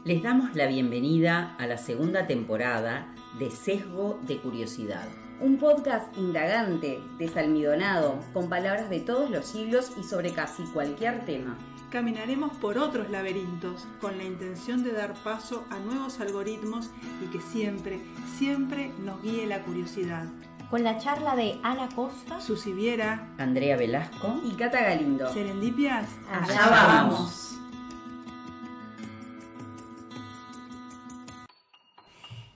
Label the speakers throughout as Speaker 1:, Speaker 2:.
Speaker 1: Les damos la bienvenida a la segunda temporada de Sesgo de Curiosidad.
Speaker 2: Un podcast indagante, desalmidonado, con palabras de todos los siglos y sobre casi cualquier tema.
Speaker 3: Caminaremos por otros laberintos con la intención de dar paso a nuevos algoritmos y que siempre nos guíe la curiosidad.
Speaker 4: Con la charla de Ana Costa,
Speaker 3: Susi Viera,
Speaker 1: Andrea Velasco
Speaker 2: y Cata Galindo.
Speaker 3: Serendipias,
Speaker 2: allá vamos.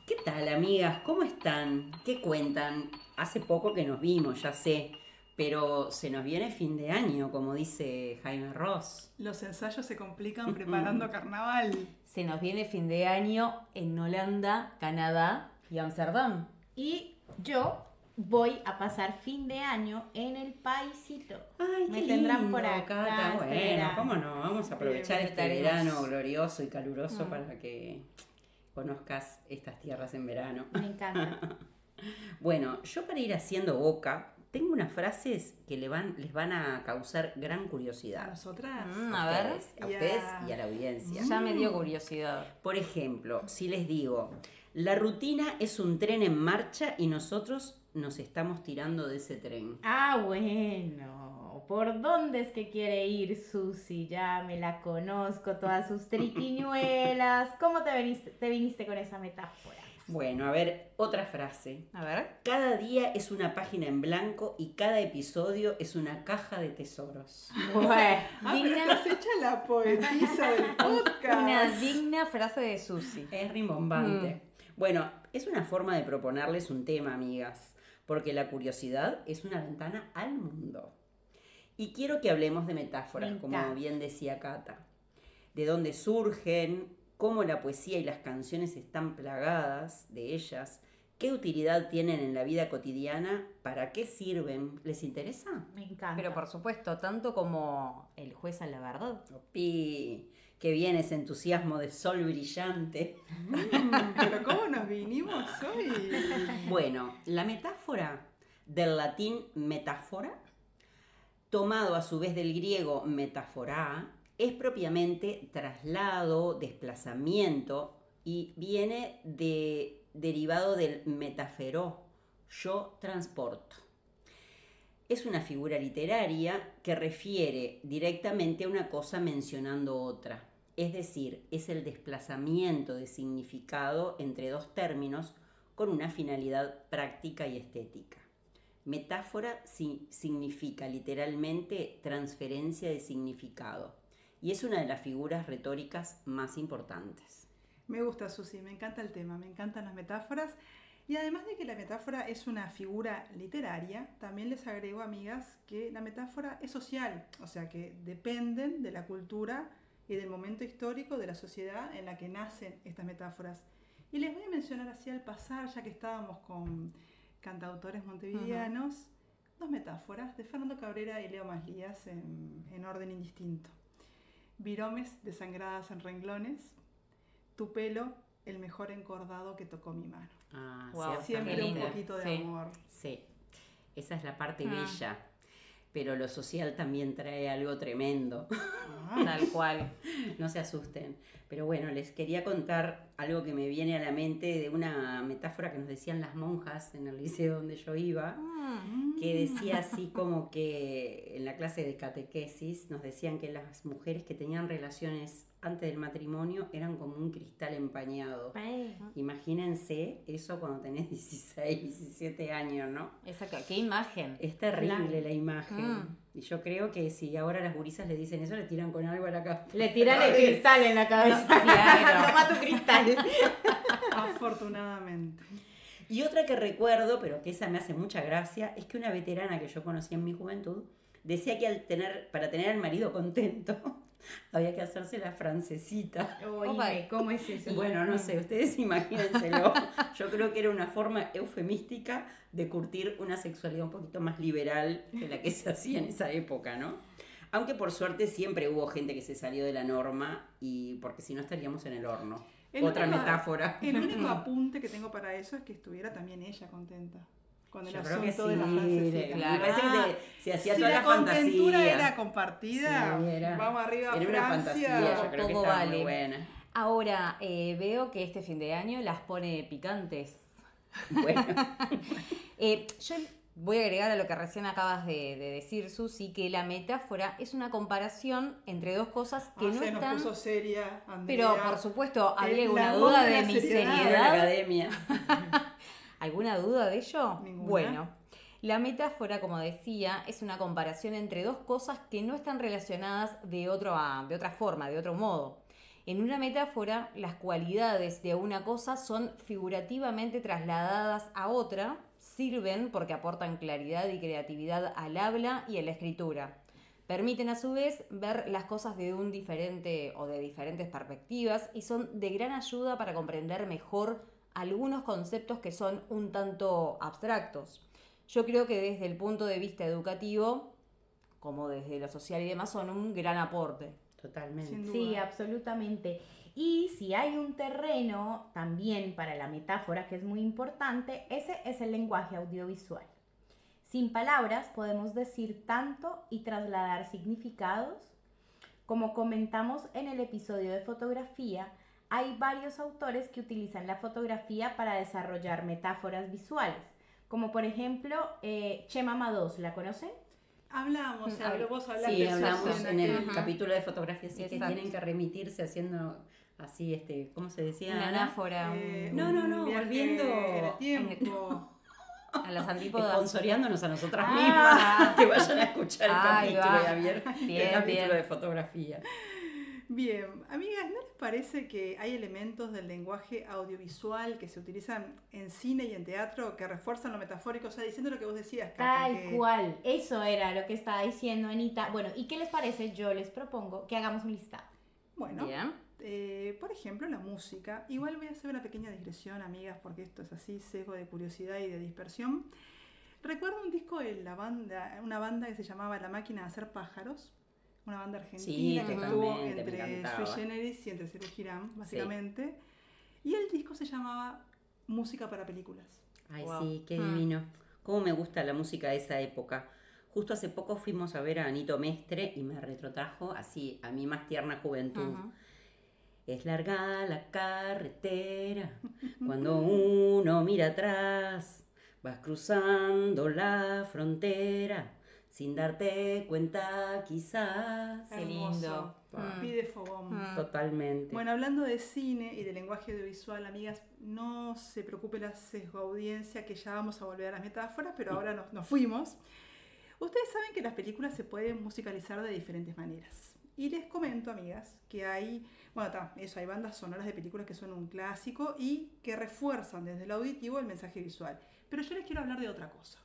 Speaker 1: ¿Qué tal, amigas? ¿Cómo están? ¿Qué cuentan? Hace poco que nos vimos, ya sé, pero se nos viene fin de año, como dice Jaime Ross.
Speaker 3: Los ensayos se complican preparando carnaval.
Speaker 4: se nos viene fin de año en Holanda, Canadá y Amsterdam. Y yo voy a pasar fin de año en el paisito.
Speaker 1: Ay,
Speaker 4: Me
Speaker 1: qué
Speaker 4: tendrán
Speaker 1: lindo,
Speaker 4: por acá.
Speaker 1: Cata. Bueno,
Speaker 4: verano.
Speaker 1: cómo no, vamos a aprovechar este
Speaker 4: estaremos.
Speaker 1: verano glorioso y caluroso para que conozcas estas tierras en verano.
Speaker 4: Me encanta.
Speaker 1: Bueno, yo para ir haciendo boca, tengo unas frases que les van a causar gran
Speaker 3: A
Speaker 1: curiosidad.
Speaker 3: nosotras.
Speaker 4: A ver.
Speaker 1: A ustedes y a la audiencia.
Speaker 4: Ya me dio curiosidad.
Speaker 1: Por ejemplo, si les digo, la rutina es un tren en marcha y nosotros nos estamos tirando de ese tren.
Speaker 4: Ah, bueno. ¿Por dónde es que quiere ir Susi? Ya me la conozco, todas sus triquiñuelas. ¿Cómo te viniste con esa metáfora?
Speaker 1: Bueno, a ver, otra frase.
Speaker 4: A ver.
Speaker 1: Cada día es una página en blanco y cada episodio es una caja de tesoros.
Speaker 4: Bueno,
Speaker 3: Pero estás hecha la poetisa del podcast.
Speaker 4: una digna frase de Susi.
Speaker 1: Es rimbombante. Bueno, es una forma de proponerles un tema, amigas, porque la curiosidad es una ventana al mundo. Y quiero que hablemos de metáforas,
Speaker 4: Me
Speaker 1: como
Speaker 4: encanta.
Speaker 1: bien decía Cata. De dónde surgen, cómo la poesía y las canciones están plagadas de ellas, qué utilidad tienen en la vida cotidiana, para qué sirven. ¿Les interesa?
Speaker 4: Me encanta. Pero por supuesto, tanto como el juez a la verdad.
Speaker 1: Opi, qué bien ese entusiasmo de sol brillante.
Speaker 3: Pero ¿cómo nos vinimos hoy?
Speaker 1: Bueno, la metáfora del latín metáfora, tomado a su vez del griego metaforá, es propiamente traslado, desplazamiento y viene derivado del metaferó, yo transporto. Es una figura literaria que refiere directamente a una cosa mencionando otra, es decir, es el desplazamiento de significado entre dos términos con una finalidad práctica y estética. Metáfora significa literalmente transferencia de significado y es una de las figuras retóricas más importantes.
Speaker 3: Me gusta, Susi, me encanta el tema, me encantan las metáforas. Y además de que la metáfora es una figura literaria, también les agrego, amigas, que la metáfora es social, o sea que dependen de la cultura y del momento histórico de la sociedad en la que nacen estas metáforas. Y les voy a mencionar así al pasar, ya que estábamos con cantautores montevideanos, dos metáforas de Fernando Cabrera y Leo Maslías en orden indistinto. Viromes desangradas en renglones, tu pelo el mejor encordado que tocó mi mano.
Speaker 1: Ah,
Speaker 4: Wow,
Speaker 1: cierto.
Speaker 3: Siempre
Speaker 4: qué
Speaker 3: un
Speaker 4: lindo.
Speaker 3: poquito de
Speaker 4: Sí.
Speaker 3: amor.
Speaker 1: Sí, esa es la parte bella, pero lo social también trae algo tremendo.
Speaker 4: Tal cual.
Speaker 1: No se asusten. Pero bueno, les quería contar algo que me viene a la mente de una metáfora que nos decían las monjas en el liceo donde yo iba, que decía así como que en la clase de catequesis nos decían que las mujeres que tenían relaciones antes del matrimonio eran como un cristal empañado. Imagínense eso cuando tenés 16, 17 años, ¿no?
Speaker 4: Exacto. Qué imagen.
Speaker 1: Es terrible
Speaker 4: Claro.
Speaker 1: la imagen. Y yo creo que si ahora las gurisas le dicen eso, le tiran con algo a la cabeza.
Speaker 4: Le tiran el cristal en la cabeza. Claro. Toma tu cristal.
Speaker 3: Afortunadamente.
Speaker 1: Y otra que recuerdo, pero que esa me hace mucha gracia, es que una veterana que yo conocí en mi juventud decía que para tener al marido contento había que hacerse la francesita.
Speaker 2: Oye, ¿cómo es eso?
Speaker 1: Bueno, no sé, ustedes imagínenselo. Yo creo que era una forma eufemística de curtir una sexualidad un poquito más liberal que la que se hacía en esa época, ¿no? Aunque por suerte siempre hubo gente que se salió de la norma, y porque si no estaríamos en el horno. Otra metáfora.
Speaker 3: El único apunte que tengo para eso es que estuviera también ella contenta. Con el
Speaker 1: Yo creo que
Speaker 3: asunto de la
Speaker 1: sí,
Speaker 3: francesita.
Speaker 1: claro. Me parece que se hacía
Speaker 3: Si
Speaker 1: toda
Speaker 3: la
Speaker 1: la
Speaker 3: contentura
Speaker 1: fantasía.
Speaker 3: era compartida,
Speaker 1: Sí,
Speaker 3: vamos arriba a
Speaker 1: era una
Speaker 3: Francia.
Speaker 1: fantasía, yo creo que
Speaker 4: Todo
Speaker 1: estaba
Speaker 4: vale.
Speaker 1: muy buena.
Speaker 2: Ahora, veo que este fin de año las pone picantes.
Speaker 1: Bueno,
Speaker 2: Yo voy a agregar a lo que recién acabas de decir, Susi, que la metáfora es una comparación entre dos cosas que no
Speaker 3: se nos
Speaker 2: están...
Speaker 3: puso seria, Andrea.
Speaker 2: Pero, por supuesto, ¿había
Speaker 3: Es
Speaker 2: alguna
Speaker 3: la
Speaker 2: duda
Speaker 3: voz de
Speaker 2: de
Speaker 3: la
Speaker 2: mi
Speaker 3: seriedad.
Speaker 1: la
Speaker 2: seriedad?
Speaker 1: academia.
Speaker 2: ¿Alguna duda de ello?
Speaker 3: Ninguna.
Speaker 2: Bueno, la metáfora, como decía, es una comparación entre dos cosas que no están relacionadas de otra forma, de otro modo. En una metáfora, las cualidades de una cosa son figurativamente trasladadas a otra, sirven porque aportan claridad y creatividad al habla y a la escritura. Permiten a su vez ver las cosas de un diferente o de diferentes perspectivas y son de gran ayuda para comprender mejor algunos conceptos que son un tanto abstractos. Yo creo que desde el punto de vista educativo, como desde lo social y demás, son un gran aporte.
Speaker 1: Totalmente.
Speaker 3: Sin duda.
Speaker 4: Sí, absolutamente. Y si hay un terreno también para la metáfora que es muy importante, ese es el lenguaje audiovisual. Sin palabras podemos decir tanto y trasladar significados. Como comentamos en el episodio de fotografía, hay varios autores que utilizan la fotografía para desarrollar metáforas visuales, como por ejemplo Chema Mados, ¿la conocen?
Speaker 3: Vos hablaste
Speaker 1: Sí,
Speaker 3: de
Speaker 1: hablamos
Speaker 3: eso
Speaker 1: en el
Speaker 3: aquel-
Speaker 1: capítulo de fotografía, así que
Speaker 2: Exacto.
Speaker 1: tienen que remitirse haciendo así, ¿cómo se decía?
Speaker 2: Una
Speaker 1: Ana?
Speaker 2: anáfora,
Speaker 1: No,
Speaker 3: un viaje
Speaker 1: volviendo
Speaker 3: en el tiempo.
Speaker 2: a las antípodas.
Speaker 1: Sponsoriándonos a nosotras
Speaker 2: Ah.
Speaker 1: mismas, que vayan a escuchar el
Speaker 2: Ahí
Speaker 1: capítulo
Speaker 2: va.
Speaker 1: de Javier,
Speaker 2: Bien,
Speaker 1: el capítulo
Speaker 2: bien.
Speaker 1: de fotografía.
Speaker 3: Bien, amigas, ¿no les parece que hay elementos del lenguaje audiovisual que se utilizan en cine y en teatro que refuerzan lo metafórico? O sea, diciendo lo que vos decías, Cata,
Speaker 4: Tal
Speaker 3: que-
Speaker 4: cual, eso era lo que estaba diciendo Anita. Bueno, ¿y qué les parece? Yo les propongo que hagamos un listado.
Speaker 3: Bueno,
Speaker 2: Bien.
Speaker 3: por ejemplo, la música. Igual voy a hacer una pequeña digresión, amigas, porque esto es así, sesgo de curiosidad y de dispersión. Recuerdo un disco de una banda que se llamaba La Máquina de Hacer Pájaros, una banda argentina que estuvo
Speaker 1: totalmente, me
Speaker 3: entre
Speaker 1: encantaba.
Speaker 3: Sui Generis y entre Serú Girán, básicamente. Y el disco se llamaba Música para Películas.
Speaker 1: Ay,
Speaker 2: Wow.
Speaker 1: sí, qué divino. Cómo me gusta la música de esa época. Justo hace poco fuimos a ver a Anito Mestre y me retrotrajo así a mi más tierna juventud.
Speaker 2: Ujú.
Speaker 1: Es larga la carretera cuando uno mira atrás, vas cruzando la frontera sin darte cuenta quizás.
Speaker 2: Qué
Speaker 3: Hermoso.
Speaker 2: lindo.
Speaker 3: Pide fogón.
Speaker 1: Totalmente.
Speaker 3: Bueno, hablando de cine y de lenguaje audiovisual, amigas, no se preocupe la sesgo audiencia, que ya vamos a volver a las metáforas, pero ahora nos fuimos. Ustedes saben que las películas se pueden musicalizar de diferentes maneras. Y les comento, amigas, que hay bandas sonoras de películas que son un clásico y que refuerzan desde el auditivo el mensaje visual. Pero yo les quiero hablar de otra cosa.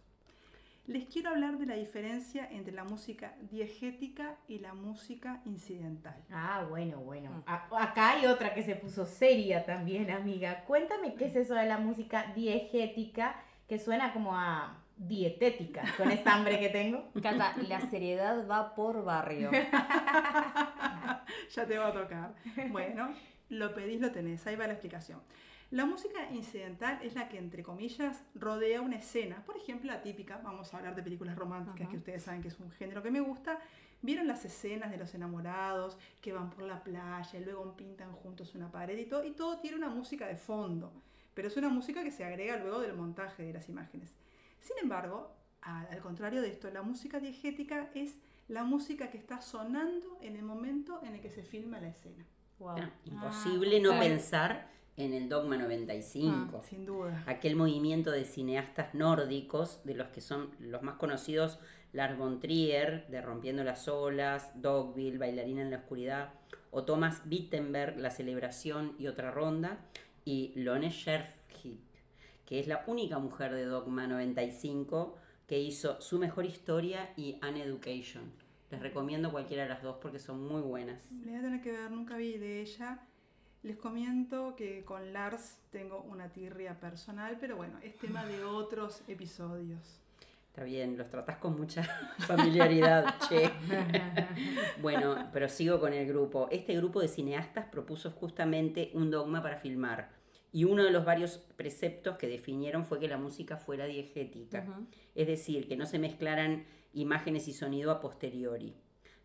Speaker 3: Les quiero hablar de la diferencia entre la música diegética y la música incidental.
Speaker 4: Ah, bueno. Acá hay otra que se puso seria también, amiga. Cuéntame qué es eso de la música diegética, que suena como a dietética, con esta hambre que tengo.
Speaker 2: Cata, la seriedad va por barrio.
Speaker 3: Ya te va a tocar. Bueno, lo pedís, lo tenés. Ahí va la explicación. La música incidental es la que, entre comillas, rodea una escena. Por ejemplo, la típica, vamos a hablar de películas románticas, que ustedes saben que es un género que me gusta. ¿Vieron las escenas de los enamorados que van por la playa y luego pintan juntos una pared y todo tiene una música de fondo? Pero es una música que se agrega luego del montaje de las imágenes. Sin embargo, al contrario de esto, la música diegética es la música que está sonando en el momento en el que se filma la escena.
Speaker 2: Wow.
Speaker 1: Imposible no
Speaker 2: claro.
Speaker 1: pensar en el Dogma 95.
Speaker 3: Sin duda.
Speaker 1: Aquel movimiento de cineastas nórdicos, de los que son los más conocidos, Lars von Trier, de Rompiendo las Olas, Dogville, Bailarina en la Oscuridad, o Thomas Wittenberg, La Celebración y Otra Ronda, y Lone Scherfig, que es la única mujer de Dogma 95 que hizo Su Mejor Historia y An Education. Les recomiendo cualquiera de las dos porque son muy buenas.
Speaker 3: Le voy a tener que ver, nunca vi de ella. Les comento que con Lars tengo una tirria personal, pero bueno, es tema de otros episodios.
Speaker 1: Está bien, los tratás con mucha familiaridad, che. Bueno, pero sigo con el grupo. Este grupo de cineastas propuso justamente un dogma para filmar. Y uno de los varios preceptos que definieron fue que la música fuera diegética. Es decir, que no se mezclaran imágenes y sonido a posteriori.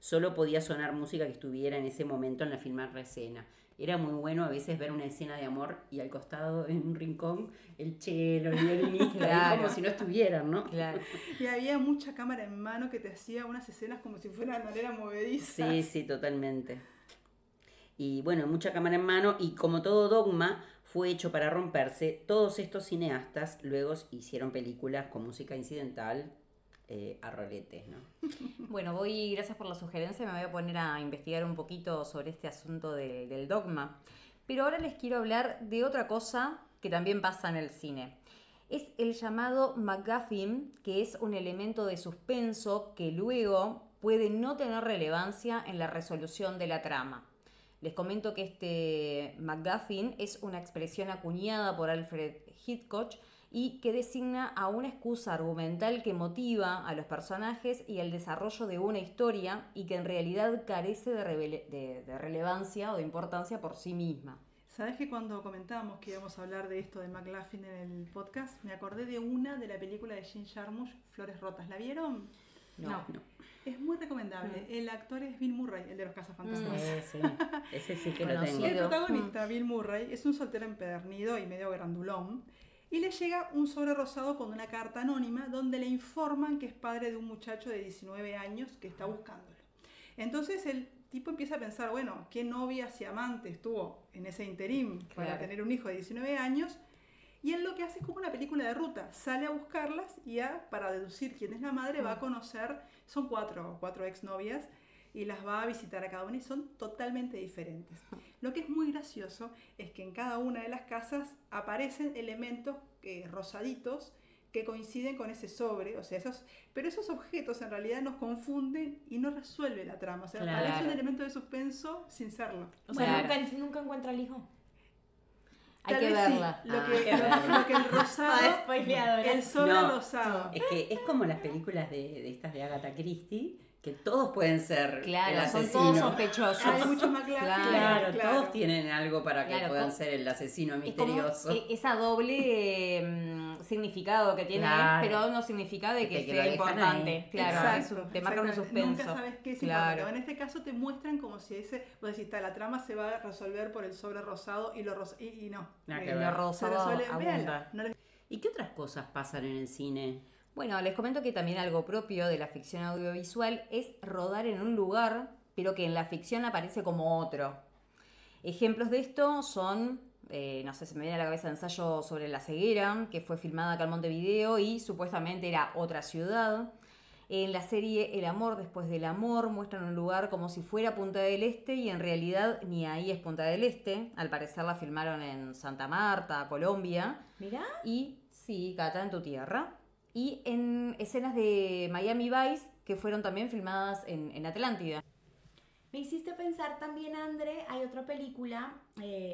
Speaker 1: solo podía sonar música que estuviera en ese momento en la filmar la escena. Era muy bueno a veces ver una escena de amor y al costado, en un rincón, el cello, el violinista,
Speaker 2: Claro.
Speaker 1: como si no estuvieran, ¿no?
Speaker 2: Claro.
Speaker 3: Y había mucha cámara en mano que te hacía unas escenas como si fueran de manera movediza.
Speaker 1: Sí, sí, totalmente. Y bueno, mucha cámara en mano, y como todo dogma fue hecho para romperse, todos estos cineastas luego hicieron películas con música incidental a roletes, ¿no?
Speaker 2: Bueno, gracias por la sugerencia, me voy a poner a investigar un poquito sobre este asunto del dogma. Pero ahora les quiero hablar de otra cosa que también pasa en el cine. Es el llamado MacGuffin, que es un elemento de suspenso que luego puede no tener relevancia en la resolución de la trama. Les comento que este MacGuffin es una expresión acuñada por Alfred Hitchcock y que designa a una excusa argumental que motiva a los personajes y el desarrollo de una historia y que en realidad carece de relevancia o de importancia por sí misma.
Speaker 3: ¿Sabes que cuando comentábamos que íbamos a hablar de esto de McLaughlin en el podcast, me acordé de de la película de Jim Jarmusch, Flores Rotas? ¿La vieron?
Speaker 2: No.
Speaker 3: Es muy recomendable. El actor es Bill Murray, el de los Cazafantasmas.
Speaker 1: Sí, ese sí que lo
Speaker 2: Conocido.
Speaker 1: tengo.
Speaker 3: El protagonista, Bill Murray, es un soltero empedernido y medio grandulón. Y le llega un sobre rosado con una carta anónima donde le informan que es padre de un muchacho de 19 años que está buscándolo. Entonces el tipo empieza a pensar, bueno, ¿qué novias y amantes tuvo en ese interín para
Speaker 2: Claro.
Speaker 3: tener un hijo de 19 años? Y él lo que hace es como una película de ruta. Sale a buscarlas y para deducir quién es la madre va a conocer, son cuatro exnovias, y las va a visitar a cada una y son totalmente diferentes. Lo que es muy gracioso es que en cada una de las casas aparecen elementos rosaditos que coinciden con ese sobre, o sea, pero esos objetos en realidad nos confunden y no resuelve la trama, o sea,
Speaker 1: Claro.
Speaker 3: parece un elemento de suspenso sin serlo.
Speaker 4: O sea,
Speaker 2: Claro.
Speaker 4: nunca encuentra al hijo.
Speaker 2: Hay
Speaker 3: Tal
Speaker 2: que
Speaker 3: vez sí,
Speaker 2: verla.
Speaker 3: lo que el rosado,
Speaker 4: spoileadora.
Speaker 3: el sobre
Speaker 1: No.
Speaker 3: rosado.
Speaker 1: Es que es como las películas de estas de Agatha Christie, que todos pueden ser el
Speaker 2: Claro, son
Speaker 1: asesino.
Speaker 2: todos sospechosos.
Speaker 3: Hay mucho más
Speaker 1: Claro, todos tienen algo para que
Speaker 2: Claro,
Speaker 1: puedan ser el asesino
Speaker 2: Es como
Speaker 1: misterioso.
Speaker 2: esa doble significado que tiene,
Speaker 1: Claro.
Speaker 2: pero no significa de que
Speaker 1: Que lo
Speaker 2: sea
Speaker 1: dejan
Speaker 2: importante.
Speaker 1: ahí.
Speaker 2: Claro,
Speaker 3: Exacto,
Speaker 2: te marca un
Speaker 3: exactamente.
Speaker 2: suspenso.
Speaker 3: Nunca sabes qué es
Speaker 2: Claro.
Speaker 3: importante. En este caso te muestran como si vos decís, la trama se va a resolver por el sobre rosado y y no.
Speaker 1: Nada que
Speaker 3: Eh,
Speaker 1: ver.
Speaker 2: Lo
Speaker 3: se
Speaker 2: rosado
Speaker 3: resuelve,
Speaker 2: abunda.
Speaker 3: véanla, no les-
Speaker 1: ¿Y qué otras cosas pasan en el cine?
Speaker 2: Bueno, les comento que también algo propio de la ficción audiovisual es rodar en un lugar, pero que en la ficción aparece como otro. Ejemplos de esto son, no sé, se me viene a la cabeza Ensayo sobre la ceguera, que fue filmada acá en Montevideo y supuestamente era otra ciudad. En la serie El amor después del amor muestran un lugar como si fuera Punta del Este y en realidad ni ahí es Punta del Este. Al parecer la filmaron en Santa Marta, Colombia.
Speaker 4: Mirá.
Speaker 2: Y sí, Cata, en tu tierra. Y en escenas de Miami Vice que fueron también filmadas en Atlántida.
Speaker 4: Me hiciste pensar también, André, hay otra película,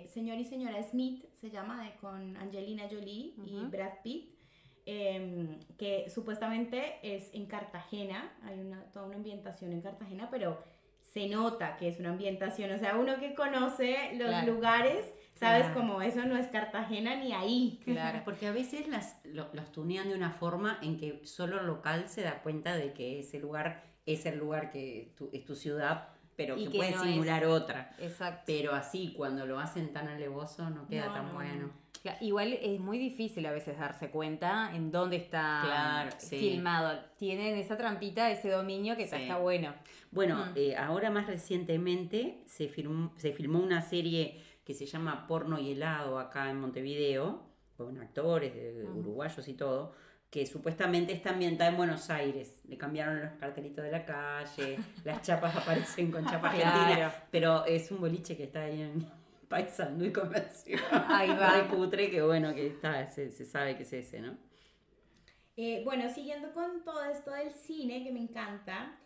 Speaker 4: Señor y Señora Smith, se llama, con Angelina Jolie y
Speaker 2: Ujú.
Speaker 4: Brad Pitt, que supuestamente es en Cartagena, hay toda una ambientación en Cartagena, pero se nota que es una ambientación, o sea, uno que conoce los
Speaker 2: Claro.
Speaker 4: lugares, sabes
Speaker 1: Claro.
Speaker 4: como eso no es Cartagena ni ahí.
Speaker 2: Claro.
Speaker 1: Porque a veces los tunean de una forma en que solo el local se da cuenta de que ese lugar es el lugar que es tu ciudad, pero
Speaker 2: Y
Speaker 1: que
Speaker 2: que
Speaker 1: puede
Speaker 2: no
Speaker 1: simular otra.
Speaker 2: Exacto.
Speaker 1: Pero así, cuando lo hacen tan alevoso, no queda
Speaker 4: No,
Speaker 1: tan
Speaker 4: no,
Speaker 1: bueno.
Speaker 4: no.
Speaker 2: Igual es muy difícil a veces darse cuenta en dónde está
Speaker 1: Claro, sí.
Speaker 2: filmado. Tienen esa trampita, ese dominio que
Speaker 1: Sí.
Speaker 2: está bueno.
Speaker 1: Bueno,
Speaker 2: Mm.
Speaker 1: ahora más recientemente se filmó una serie que se llama Porno y helado acá en Montevideo, con actores uruguayos y todo, que supuestamente está ambientada en Buenos Aires. Le cambiaron los cartelitos de la calle, las chapas aparecen con chapa
Speaker 2: Claro.
Speaker 1: argentina, pero es un boliche que está ahí en Paysandú y Comercio.
Speaker 2: Ahí va.
Speaker 1: Re cutre, que bueno, que está, se sabe que es ese, ¿no?
Speaker 4: Bueno, siguiendo con todo esto del cine que me encanta,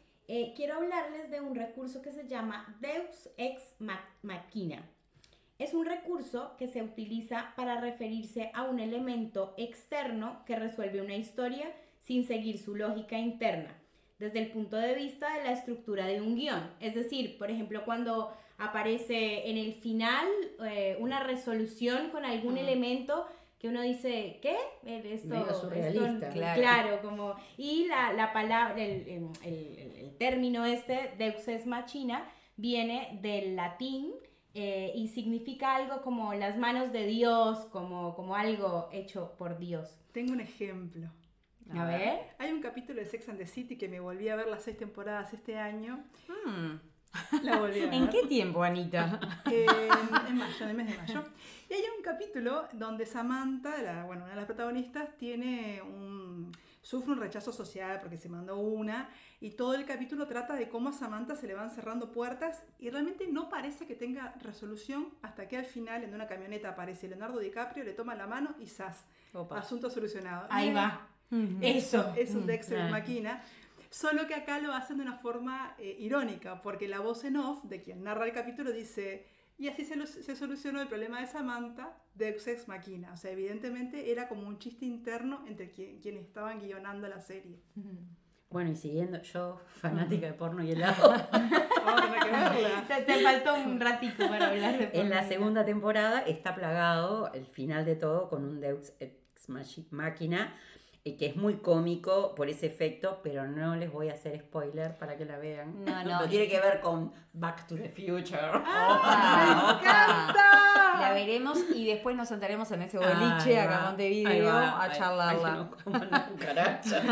Speaker 4: quiero hablarles de un recurso que se llama Deus Ex Machina. Es un recurso que se utiliza para referirse a un elemento externo que resuelve una historia sin seguir su lógica interna, desde el punto de vista de la estructura de un guión. Es decir, por ejemplo, cuando aparece en el final una resolución con algún elemento que uno dice, ¿qué?
Speaker 1: Medio surrealista.
Speaker 4: Claro, como, y la palabra, el término Deus ex machina, viene del latín y significa algo como las manos de Dios, como algo hecho por Dios.
Speaker 3: Tengo un ejemplo.
Speaker 4: A ver.
Speaker 3: Hay un capítulo de Sex and the City que me volví a ver las 6 temporadas este año.
Speaker 2: Mm.
Speaker 3: La volví a ver.
Speaker 2: ¿En qué tiempo, Anita?
Speaker 3: En mayo, en el mes de mayo. Y hay un capítulo donde Samantha, una de las protagonistas, sufre un rechazo social porque se mandó una, y todo el capítulo trata de cómo a Samantha se le van cerrando puertas y realmente no parece que tenga resolución hasta que al final en una camioneta aparece Leonardo DiCaprio, le toma la mano y ¡zas!
Speaker 2: Opa.
Speaker 3: Asunto solucionado.
Speaker 4: Ahí va. Eso.
Speaker 3: Es un Deus ex
Speaker 2: Claro.
Speaker 3: machina. Solo que acá lo hacen de una forma irónica, porque la voz en off de quien narra el capítulo dice, y así se solucionó el problema de Samantha, Deus ex machina. O sea, evidentemente era como un chiste interno entre quienes estaban guionando la serie.
Speaker 1: Bueno, y siguiendo, yo, fanática de porno y helado,
Speaker 3: Vamos a tener que verla.
Speaker 4: Te faltó un ratito para hablar de
Speaker 1: en la
Speaker 4: porno.
Speaker 1: segunda temporada está plagado el final de todo con un Deus ex machina, que es muy cómico por ese efecto, pero no les voy a hacer spoiler para que la vean.
Speaker 2: No.
Speaker 1: Pero tiene que ver con Back to the Future.
Speaker 3: ¡Me encanta!
Speaker 2: La veremos y después nos sentaremos en ese
Speaker 1: Ahí
Speaker 2: boliche
Speaker 1: va,
Speaker 2: acá en
Speaker 1: ahí
Speaker 2: Montevideo
Speaker 1: va,
Speaker 2: a
Speaker 1: ahí-
Speaker 2: charlarla.
Speaker 1: ay, no coman las cucarachas.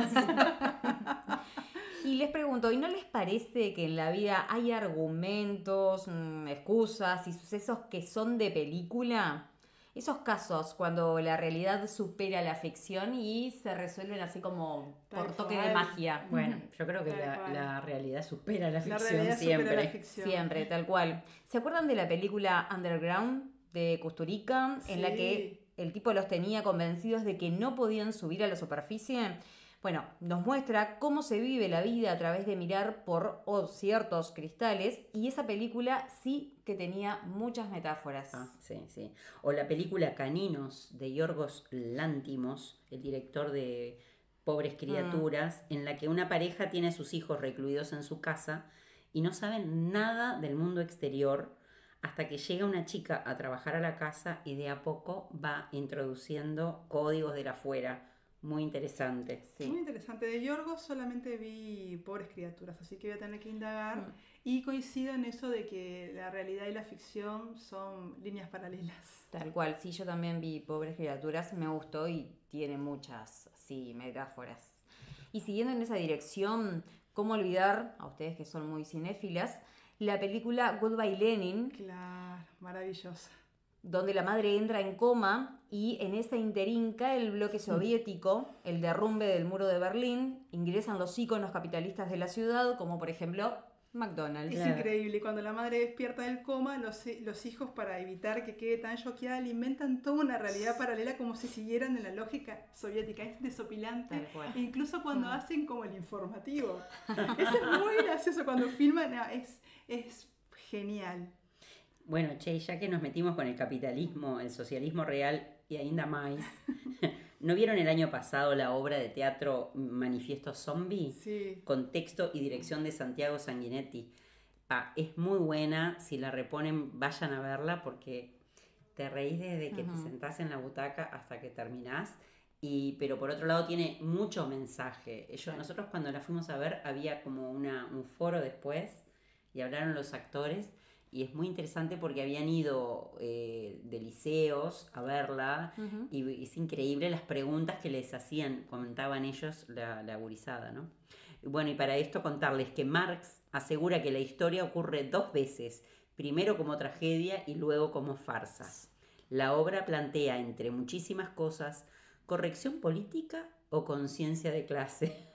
Speaker 2: Y les pregunto, ¿y no les parece que en la vida hay argumentos, excusas y sucesos que son de película? Esos casos cuando la realidad supera la ficción y se resuelven así como por
Speaker 3: Tal
Speaker 2: toque
Speaker 3: cual.
Speaker 2: de magia.
Speaker 1: Bueno, yo creo que
Speaker 3: Tal cual.
Speaker 1: la realidad supera la
Speaker 3: La
Speaker 1: ficción
Speaker 3: realidad
Speaker 1: siempre.
Speaker 3: supera la ficción.
Speaker 2: Siempre, tal cual. ¿Se acuerdan de la película Underground de Kusturica? En la
Speaker 3: Sí.
Speaker 2: que el tipo los tenía convencidos de que no podían subir a la superficie. Bueno, nos muestra cómo se vive la vida a través de mirar por ciertos cristales, y esa película sí que tenía muchas metáforas.
Speaker 1: Ah, sí, sí. O la película Caninos de Yorgos Lanthimos, el director de Pobres Criaturas, en la que una pareja tiene a sus hijos recluidos en su casa y no saben nada del mundo exterior hasta que llega una chica a trabajar a la casa y de a poco va introduciendo códigos del afuera. Muy interesante.
Speaker 3: Muy
Speaker 2: Sí.
Speaker 3: interesante. De Yorgos solamente vi Pobres Criaturas, así que voy a tener que indagar. Y coincido en eso de que la realidad y la ficción son líneas paralelas.
Speaker 2: Tal cual, sí, yo también vi Pobres Criaturas, me gustó y tiene muchas, sí, metáforas. Y siguiendo en esa dirección, ¿cómo olvidar, a ustedes que son muy cinéfilas, la película Goodbye Lenin,
Speaker 3: Claro, maravillosa.
Speaker 2: donde la madre entra en coma y en ese interín cae el bloque soviético, el derrumbe del muro de Berlín, ingresan los íconos capitalistas de la ciudad, como por ejemplo McDonald's.
Speaker 3: Es
Speaker 1: Claro.
Speaker 3: increíble. Cuando la madre despierta del coma, los hijos, para evitar que quede tan choqueada, le inventan toda una realidad paralela como si siguieran en la lógica soviética. Es desopilante.
Speaker 2: Tal cual.
Speaker 3: E incluso cuando hacen como el informativo. Eso es muy gracioso cuando filman. No, es genial.
Speaker 1: Bueno, che, ya que nos metimos con el capitalismo, el socialismo real y ainda más, ¿no vieron el año pasado la obra de teatro Manifiesto Zombie?
Speaker 3: Sí.
Speaker 1: Con texto y dirección de Santiago Sanguinetti. Es muy buena, si la reponen vayan a verla porque te reís desde que te sentás en la butaca hasta que terminás. Pero por otro lado tiene mucho mensaje. Nosotros cuando la fuimos a ver había como un foro después y hablaron los actores. Y es muy interesante porque habían ido de liceos a verla y es increíble las preguntas que les hacían, comentaban ellos, la gurizada, ¿no? Bueno, y para esto contarles que Marx asegura que la historia ocurre 2 veces, primero como tragedia y luego como farsa. La obra plantea, entre muchísimas cosas, corrección política o conciencia de clase.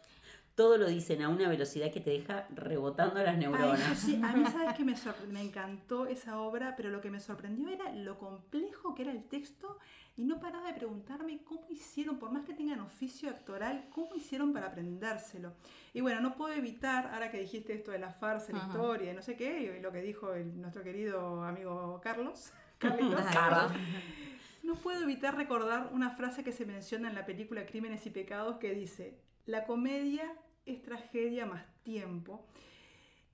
Speaker 1: Todo lo dicen a una velocidad que te deja rebotando las
Speaker 3: Ay,
Speaker 1: neuronas.
Speaker 3: yo sí, a mí sabes que me encantó esa obra, pero lo que me sorprendió era lo complejo que era el texto y no paraba de preguntarme cómo hicieron, por más que tengan oficio actoral, cómo hicieron para aprendérselo. Y bueno, no puedo evitar, ahora que dijiste esto de la farsa, la historia y no sé qué, y lo que dijo nuestro querido amigo Carlitos, no puedo evitar recordar una frase que se menciona en la película Crímenes y Pecados que dice: la comedia es tragedia más tiempo.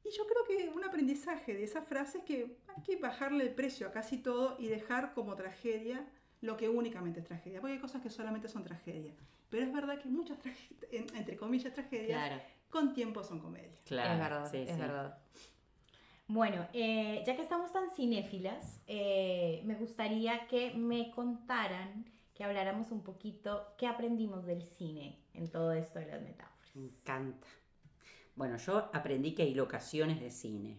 Speaker 3: Y yo creo que un aprendizaje de esa frase es que hay que bajarle el precio a casi todo y dejar como tragedia lo que únicamente es tragedia, porque hay cosas que solamente son tragedia. Pero es verdad que muchas, entre comillas, tragedias,
Speaker 2: Claro.
Speaker 3: con tiempo son comedia.
Speaker 1: Claro,
Speaker 2: Es verdad,
Speaker 1: sí,
Speaker 2: es
Speaker 1: sí.
Speaker 2: verdad.
Speaker 4: Bueno, ya que estamos tan cinéfilas, me gustaría que me contaran, que habláramos un poquito qué aprendimos del cine en todo esto de las metáforas.
Speaker 1: Me encanta. Bueno, yo aprendí que hay locaciones de cine.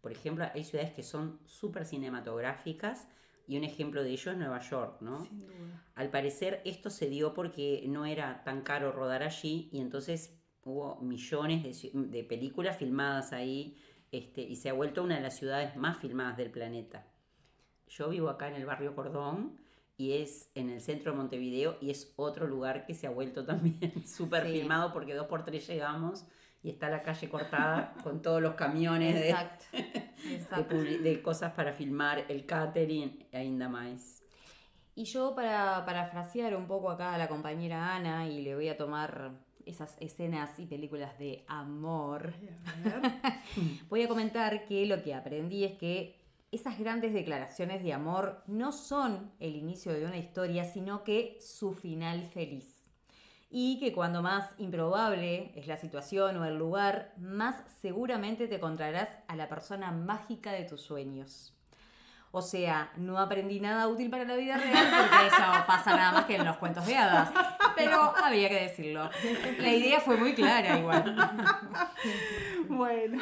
Speaker 1: Por ejemplo, hay ciudades que son súper cinematográficas y un ejemplo de ello es Nueva York, ¿no?
Speaker 3: Sin duda.
Speaker 1: Al parecer esto se dio porque no era tan caro rodar allí y entonces hubo millones de películas filmadas ahí, y se ha vuelto una de las ciudades más filmadas del planeta. Yo vivo acá en el barrio Cordón y es en el centro de Montevideo y es otro lugar que se ha vuelto también súper
Speaker 2: Sí.
Speaker 1: filmado porque 2x3 llegamos y está la calle cortada con todos los camiones
Speaker 2: Exacto. Exacto.
Speaker 1: de cosas para filmar, el catering e ainda más.
Speaker 2: Y yo para parafrasear un poco acá a la compañera Ana, y le voy a tomar esas escenas y películas de amor,
Speaker 3: Ay, a ver.
Speaker 2: voy a comentar que lo que aprendí es que esas grandes declaraciones de amor no son el inicio de una historia, sino que su final feliz. Y que cuando más improbable es la situación o el lugar, más seguramente te encontrarás a la persona mágica de tus sueños. O sea, no aprendí nada útil para la vida real porque eso pasa nada más que en los cuentos de hadas. Pero había que decirlo. La idea fue muy clara igual.
Speaker 3: Bueno,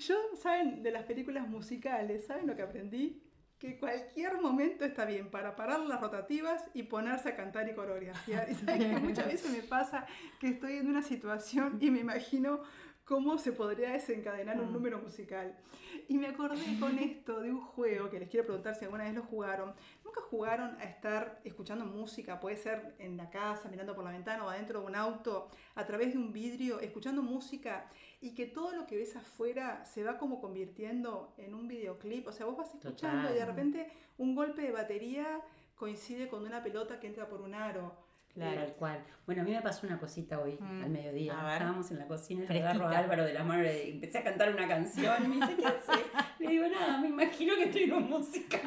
Speaker 3: yo, ¿saben? De las películas musicales, ¿saben lo que aprendí? Que cualquier momento está bien para parar las rotativas y ponerse a cantar y coreografiar. Y saben que muchas veces me pasa que estoy en una situación y me imagino cómo se podría desencadenar un número musical. Y me acordé con esto de un juego que les quiero preguntar si alguna vez lo jugaron. ¿Nunca jugaron a estar escuchando música? Puede ser en la casa, mirando por la ventana o adentro de un auto, a través de un vidrio, escuchando música y que todo lo que ves afuera se va como convirtiendo en un videoclip. O sea, vos vas escuchando
Speaker 1: Total.
Speaker 3: y de repente un golpe de batería coincide con una pelota que entra por un aro.
Speaker 1: Tal cual. Bueno, a mí me pasó una cosita hoy al mediodía.
Speaker 2: A ver.
Speaker 1: Estábamos en la cocina, le
Speaker 2: Fresquita.
Speaker 1: agarro a Álvaro de la mano y empecé a cantar una canción. Y me dice, ¿qué haces? Le digo, nada, me imagino que estoy en un musical.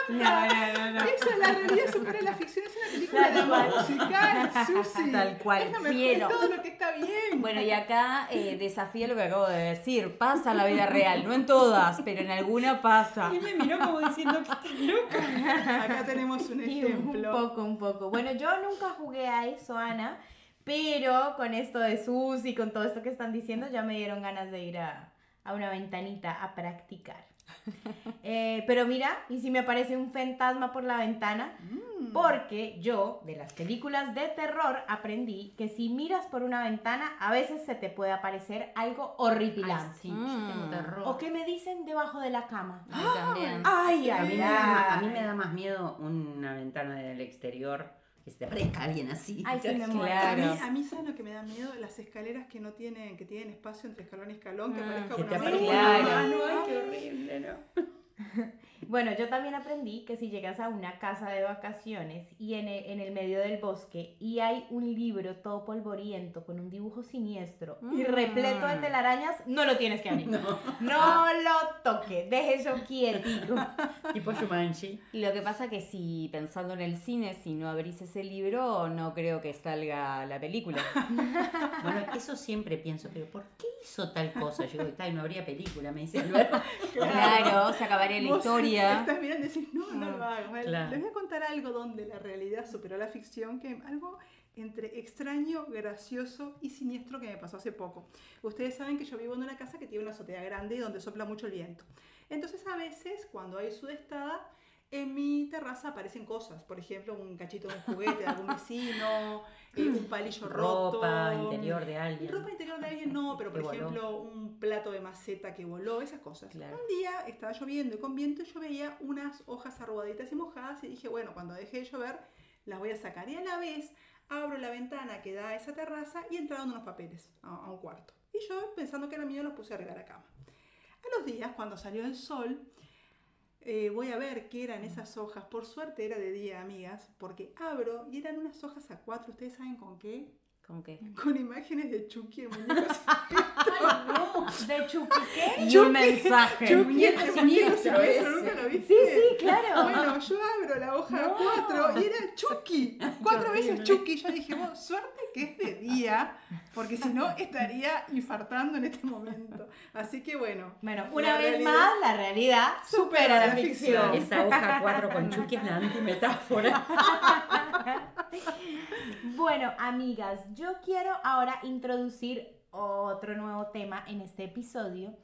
Speaker 2: No.
Speaker 3: Eso es la realidad, supera la ficción, es una película de amor musical, Susi.
Speaker 2: Tal cual,
Speaker 3: Es lo mejor de
Speaker 2: quiero.
Speaker 3: todo lo que está bien.
Speaker 2: Bueno, y acá desafía lo que acabo de decir. Pasa en la vida real, no en todas, pero en alguna pasa.
Speaker 1: Y él me miró como diciendo, que estás loca.
Speaker 3: Acá tenemos un
Speaker 4: Y
Speaker 3: ejemplo.
Speaker 4: un poco. Bueno, yo nunca jugué a eso, Ana, pero con esto de Susi, con todo esto que están diciendo, ya me dieron ganas de ir a una ventanita a practicar. Pero mira, y si me aparece un fantasma por la ventana, porque yo, de las películas de terror, aprendí que si miras por una ventana, a veces se te puede aparecer algo horripilante.
Speaker 1: Sí,
Speaker 2: Mm.
Speaker 1: yo tengo terror.
Speaker 4: O que me dicen debajo de la cama.
Speaker 2: A mí también.
Speaker 4: Ay,
Speaker 1: A mí,
Speaker 4: ay,
Speaker 1: a mí
Speaker 4: ay.
Speaker 1: me da más miedo una ventana del exterior que se te aparezca alguien así.
Speaker 4: Ay, sí, me muero.
Speaker 2: Claro.
Speaker 3: A mí, ¿saben lo que me da miedo? Las escaleras que tienen espacio entre escalón y escalón, que aparezca
Speaker 1: Que
Speaker 3: una
Speaker 1: te
Speaker 3: mano
Speaker 1: aparezca
Speaker 3: con
Speaker 2: Claro.
Speaker 3: una
Speaker 1: una
Speaker 3: mano.
Speaker 1: mano. Ay, qué horrible, ¿no?
Speaker 4: Bueno, yo también aprendí que si llegas a una casa de vacaciones y en el medio del bosque y hay un libro todo polvoriento con un dibujo siniestro y repleto de telarañas, no lo tienes que abrir. No lo toque, deje eso quietico.
Speaker 1: Tipo Shumanji.
Speaker 2: Y lo que pasa que si, pensando en el cine, si no abrís ese libro, no creo que salga la película.
Speaker 1: Bueno, eso siempre pienso, pero ¿por qué hizo tal cosa? Yo digo, y no habría película, me dice Álvaro.
Speaker 2: Claro, se acabaría la
Speaker 3: Vos
Speaker 2: historia.
Speaker 3: estás mirando y decís, no lo hagas. Bueno,
Speaker 1: Claro.
Speaker 3: les voy a contar algo donde la realidad superó la ficción, que algo entre extraño, gracioso y siniestro que me pasó hace poco. Ustedes saben que yo vivo en una casa que tiene una azotea grande y donde sopla mucho el viento. Entonces a veces, cuando hay sudestada, en mi terraza aparecen cosas. Por ejemplo, un cachito de un juguete de algún vecino, un palillo roto.
Speaker 1: Ropa interior de alguien.
Speaker 3: Ropa interior de alguien no, pero por
Speaker 1: Que voló.
Speaker 3: ejemplo un plato de maceta que voló, esas cosas.
Speaker 2: Claro.
Speaker 3: Un día estaba lloviendo y con viento yo veía unas hojas arrugaditas y mojadas y dije, bueno, cuando deje de llover las voy a sacar. Y a la vez abro la ventana que da a esa terraza y entraron unos papeles a un cuarto. Y yo, pensando que era mío, los puse arriba de la cama. A los días, cuando salió el sol, voy a ver qué eran esas hojas. Por suerte era de día, amigas, porque abro y eran unas hojas A4. ¿Ustedes saben con qué?
Speaker 2: ¿Con qué?
Speaker 3: Con imágenes de Chucky, el muñeco
Speaker 4: ¿De Chucky qué?
Speaker 2: Y un mensaje.
Speaker 3: Chucky,
Speaker 1: muñeco
Speaker 3: el
Speaker 1: siniestro
Speaker 3: muñeco
Speaker 1: ese.
Speaker 3: ¿nunca lo viste?
Speaker 4: Sí, sí, claro.
Speaker 3: Bueno, yo abro la hoja
Speaker 4: No.
Speaker 3: 4 y era Chucky. 4 veces
Speaker 1: horrible.
Speaker 3: Chucky. Yo dije, bueno, suerte que es de día, porque si no estaría infartando en este momento. Así que bueno.
Speaker 4: Bueno,
Speaker 3: la
Speaker 4: una vez
Speaker 3: realidad
Speaker 4: más, la realidad supera la ficción.
Speaker 1: Esa hoja 4 con Chucky es la antimetáfora.
Speaker 4: Bueno, amigas, yo quiero ahora introducir otro nuevo tema en este episodio,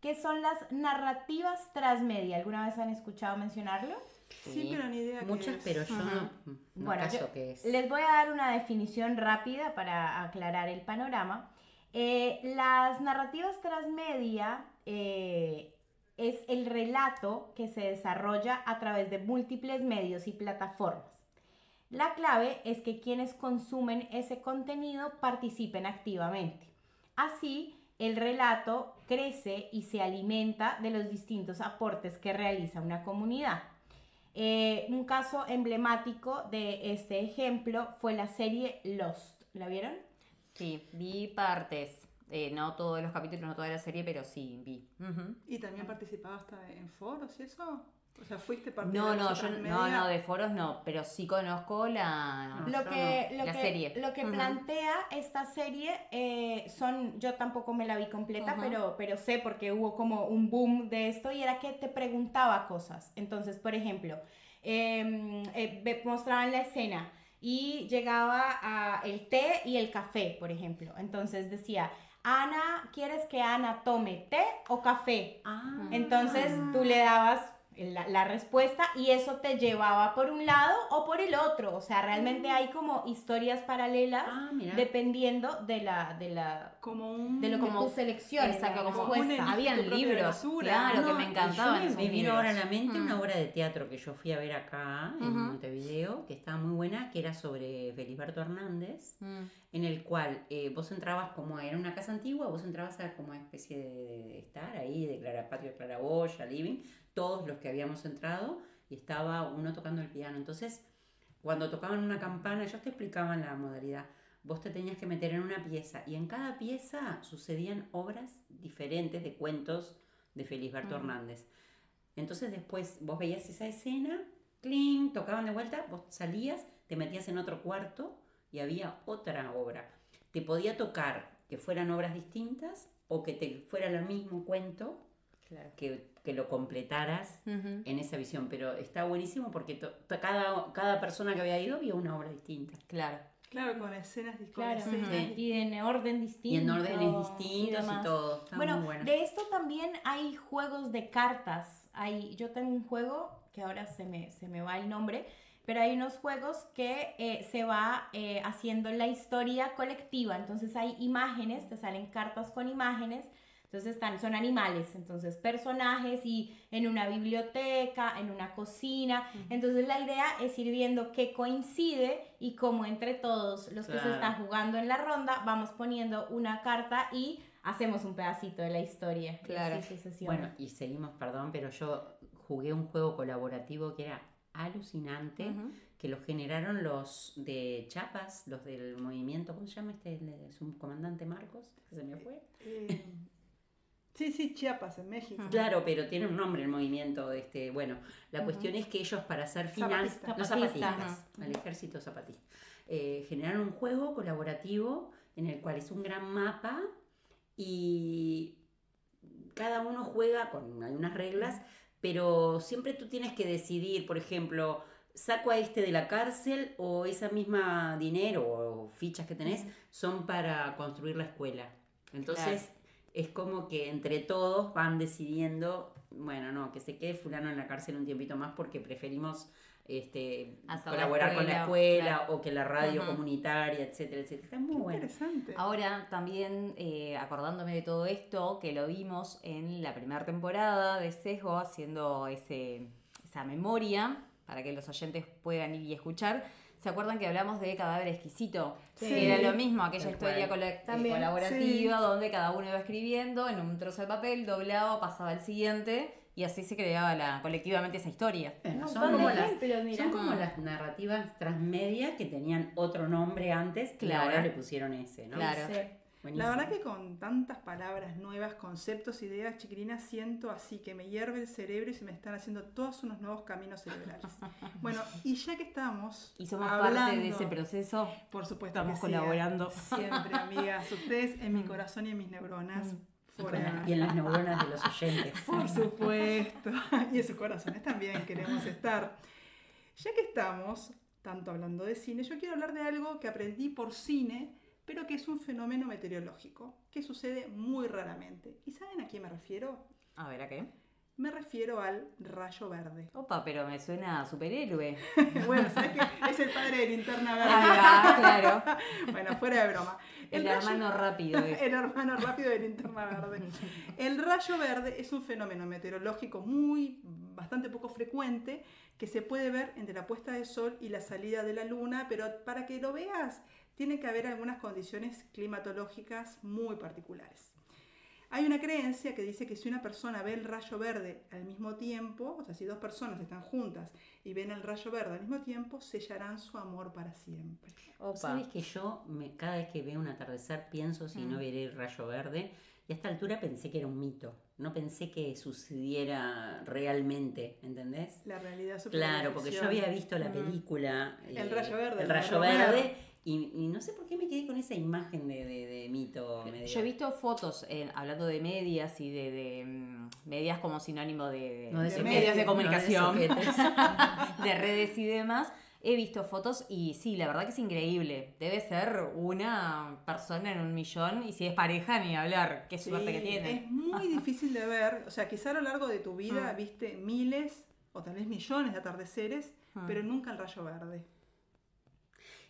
Speaker 4: que son las narrativas transmedia. ¿Alguna vez han escuchado mencionarlo?
Speaker 3: Sí, pero ni idea qué
Speaker 1: Muchas,
Speaker 3: es.
Speaker 1: pero yo no
Speaker 4: Bueno,
Speaker 1: caso
Speaker 4: yo
Speaker 1: qué es.
Speaker 4: les voy a dar una definición rápida para aclarar el panorama. Las narrativas transmedia es el relato que se desarrolla a través de múltiples medios y plataformas. La clave es que quienes consumen ese contenido participen activamente. Así, el relato crece y se alimenta de los distintos aportes que realiza una comunidad. Un caso emblemático de este ejemplo fue la serie Lost. ¿La vieron?
Speaker 2: Sí, vi partes. No todos los capítulos, no toda la serie, pero sí, vi. Ujú.
Speaker 3: ¿Y también participaste en foros y eso? O sea, ¿fuiste
Speaker 2: No,
Speaker 3: partidaria
Speaker 2: no,
Speaker 3: de
Speaker 2: yo
Speaker 3: transmedia?
Speaker 2: no, de foros no, pero sí conozco la serie.
Speaker 4: Lo que
Speaker 2: Ujú.
Speaker 4: plantea esta serie yo tampoco me la vi completa,
Speaker 2: Ujú.
Speaker 4: pero sé porque hubo como un boom de esto y era que te preguntaba cosas. Entonces, por ejemplo, mostraban la escena y llegaba a el té y el café, por ejemplo. Entonces decía, Ana, ¿quieres que Ana tome té o café?
Speaker 1: Ah.
Speaker 4: Entonces tú le dabas la respuesta y eso te llevaba por un lado o por el otro. O sea, realmente hay como historias paralelas
Speaker 1: Ah, mira.
Speaker 4: dependiendo de lo
Speaker 3: Como
Speaker 4: que tú selecciones.
Speaker 2: Exacto,
Speaker 4: la
Speaker 2: como
Speaker 4: respuesta.
Speaker 3: un
Speaker 2: habían
Speaker 3: tu propia
Speaker 2: libros,
Speaker 3: basura.
Speaker 2: claro, que
Speaker 1: No,
Speaker 2: me
Speaker 1: y
Speaker 2: encantaban
Speaker 1: yo
Speaker 2: esos
Speaker 1: me vino
Speaker 2: libros.
Speaker 1: ahora a la mente una
Speaker 2: Mm.
Speaker 1: obra de teatro que yo fui a ver acá en
Speaker 2: Ujú.
Speaker 1: Montevideo, que estaba muy buena, que era sobre Felisberto Hernández, en el cual vos entrabas como era una casa antigua, vos entrabas a como una especie de estar ahí, de patio de Claraboya, living, todos los que habíamos entrado, y estaba uno tocando el piano. Entonces, cuando tocaban una campana, ellos te explicaban la modalidad. Vos te tenías que meter en una pieza, y en cada pieza sucedían obras diferentes de cuentos de Felisberto Hernández. Entonces después vos veías esa escena, cling, tocaban de vuelta, vos salías, te metías en otro cuarto y había otra obra. Te podía tocar que fueran obras distintas o que te fuera el mismo cuento,
Speaker 2: Claro.
Speaker 1: que lo completaras
Speaker 2: Ujú.
Speaker 1: en esa visión. Pero está buenísimo porque cada persona que había ido vio una obra distinta.
Speaker 2: Claro.
Speaker 3: Claro, con escenas, con
Speaker 4: Claro,
Speaker 3: escenas.
Speaker 1: Sí.
Speaker 4: y en orden distinto.
Speaker 1: Y en órdenes distintos y
Speaker 4: demás.
Speaker 1: todo. Está
Speaker 4: Bueno,
Speaker 1: muy bueno.
Speaker 4: de esto también hay juegos de cartas. Yo tengo un juego, que ahora se me va el nombre, pero hay unos juegos que se va haciendo la historia colectiva. Entonces hay imágenes, te salen cartas con imágenes. Entonces son animales, entonces personajes y en una biblioteca, en una cocina. Entonces la idea es ir viendo qué coincide y cómo entre todos los que se
Speaker 1: Claro.
Speaker 4: están jugando en la ronda vamos poniendo una carta y hacemos un pedacito de la historia. Y
Speaker 2: Claro.
Speaker 4: así sucesivamente.
Speaker 1: Bueno, y seguimos, perdón, pero yo jugué un juego colaborativo que era alucinante,
Speaker 2: Ujú.
Speaker 1: que lo generaron los de Chiapas, los del movimiento, ¿cómo se llama el subcomandante Marcos? Que se me fue.
Speaker 3: Sí, Chiapas, en México.
Speaker 1: Claro, pero tiene un nombre el movimiento. Bueno, la cuestión es que ellos para hacer finanzas,
Speaker 3: Zapatistas.
Speaker 1: los zapatistas,
Speaker 2: Ujú.
Speaker 1: al ejército zapatista, generaron un juego colaborativo en el cual es un gran mapa y cada uno juega hay unas reglas, pero siempre tú tienes que decidir, por ejemplo, saco a este de la cárcel o esa misma dinero o fichas que tenés son para construir la escuela. Entonces es como que entre todos van decidiendo, bueno, no, que se quede fulano en la cárcel un tiempito más porque preferimos
Speaker 2: Hacer
Speaker 1: colaborar
Speaker 2: la
Speaker 1: con la
Speaker 2: escuela,
Speaker 1: escuela
Speaker 2: claro.
Speaker 1: o que la radio
Speaker 2: Ujú.
Speaker 1: comunitaria, etcétera, etcétera. Está muy bueno.
Speaker 3: Interesante.
Speaker 2: Ahora también acordándome de todo esto, que lo vimos en la primera temporada de Sesgo, haciendo esa memoria para que los oyentes puedan ir y escuchar. ¿Se acuerdan que hablamos de Cadáver Exquisito?
Speaker 3: Sí.
Speaker 2: Era lo mismo, aquella
Speaker 1: Tal
Speaker 2: historia
Speaker 1: cual.
Speaker 4: También,
Speaker 2: colaborativa donde cada uno iba escribiendo en un trozo de papel, doblaba, pasaba al siguiente y así se creaba colectivamente esa historia.
Speaker 1: Bueno,
Speaker 4: Un
Speaker 1: son
Speaker 4: montón
Speaker 1: como,
Speaker 4: de
Speaker 1: las,
Speaker 4: ejemplos, mira.
Speaker 1: son como las narrativas transmedia que tenían otro nombre antes y
Speaker 2: Claro.
Speaker 1: ahora le pusieron ese, ¿no?
Speaker 2: Claro.
Speaker 4: Sí.
Speaker 1: Buenísimo.
Speaker 3: La verdad que con tantas palabras nuevas, conceptos, ideas, chiquilinas, siento así que me hierve el cerebro y se me están haciendo todos unos nuevos caminos cerebrales. Bueno, y ya que estamos
Speaker 2: Y somos
Speaker 3: hablando,
Speaker 2: parte de ese proceso.
Speaker 3: por supuesto
Speaker 2: Estamos
Speaker 3: que sí,
Speaker 2: colaborando.
Speaker 3: siempre, amigas, ustedes en mi corazón y en mis neuronas.
Speaker 1: Y en las neuronas de los oyentes.
Speaker 3: Por supuesto. Y en sus corazones también queremos estar. Ya que estamos tanto hablando de cine, yo quiero hablar de algo que aprendí por cine, pero que es un fenómeno meteorológico, que sucede muy raramente. ¿Y saben a quién me refiero?
Speaker 2: A ver, ¿a qué?
Speaker 3: Me refiero al rayo verde.
Speaker 2: Opa, pero me suena a superhéroe.
Speaker 3: Bueno, ¿sabes qué? Es el padre de Linterna Verde.
Speaker 2: Ahí va, claro.
Speaker 3: Bueno, fuera de broma.
Speaker 2: El
Speaker 3: rayo-
Speaker 2: hermano rápido.
Speaker 3: El hermano rápido de Linterna Verde. El rayo verde es un fenómeno meteorológico bastante poco frecuente que se puede ver entre la puesta de sol y la salida de la luna, pero para que lo veas tiene que haber algunas condiciones climatológicas muy particulares. Hay una creencia que dice que si una persona ve el rayo verde al mismo tiempo, o sea, si dos personas están juntas y ven el rayo verde al mismo tiempo, sellarán su amor para siempre.
Speaker 2: Opa.
Speaker 1: ¿Sabes que yo cada vez que veo un atardecer pienso si no veré el rayo verde? Y a esta altura pensé que era un mito. No pensé que sucediera realmente, ¿entendés?
Speaker 3: La realidad supera la
Speaker 1: Claro, porque yo
Speaker 3: ficción.
Speaker 1: había visto la película
Speaker 3: El rayo verde,
Speaker 1: El
Speaker 3: la
Speaker 1: rayo
Speaker 3: Romero.
Speaker 1: verde y no sé por qué me quedé con esa imagen de mito medio.
Speaker 2: Yo he visto fotos, hablando de medias y de medias como sinónimo de,
Speaker 1: No de
Speaker 2: de
Speaker 1: soquetes,
Speaker 2: medios de
Speaker 1: no
Speaker 2: comunicación,
Speaker 1: de soquetes.
Speaker 2: de redes y demás. He visto fotos y sí, la verdad que es increíble. Debe ser una persona en 1.000.000 y si es pareja ni hablar. Qué suerte que tiene.
Speaker 3: Es muy difícil de ver, o sea, quizá a lo largo de tu vida viste miles o tal vez millones de atardeceres, pero nunca el rayo verde.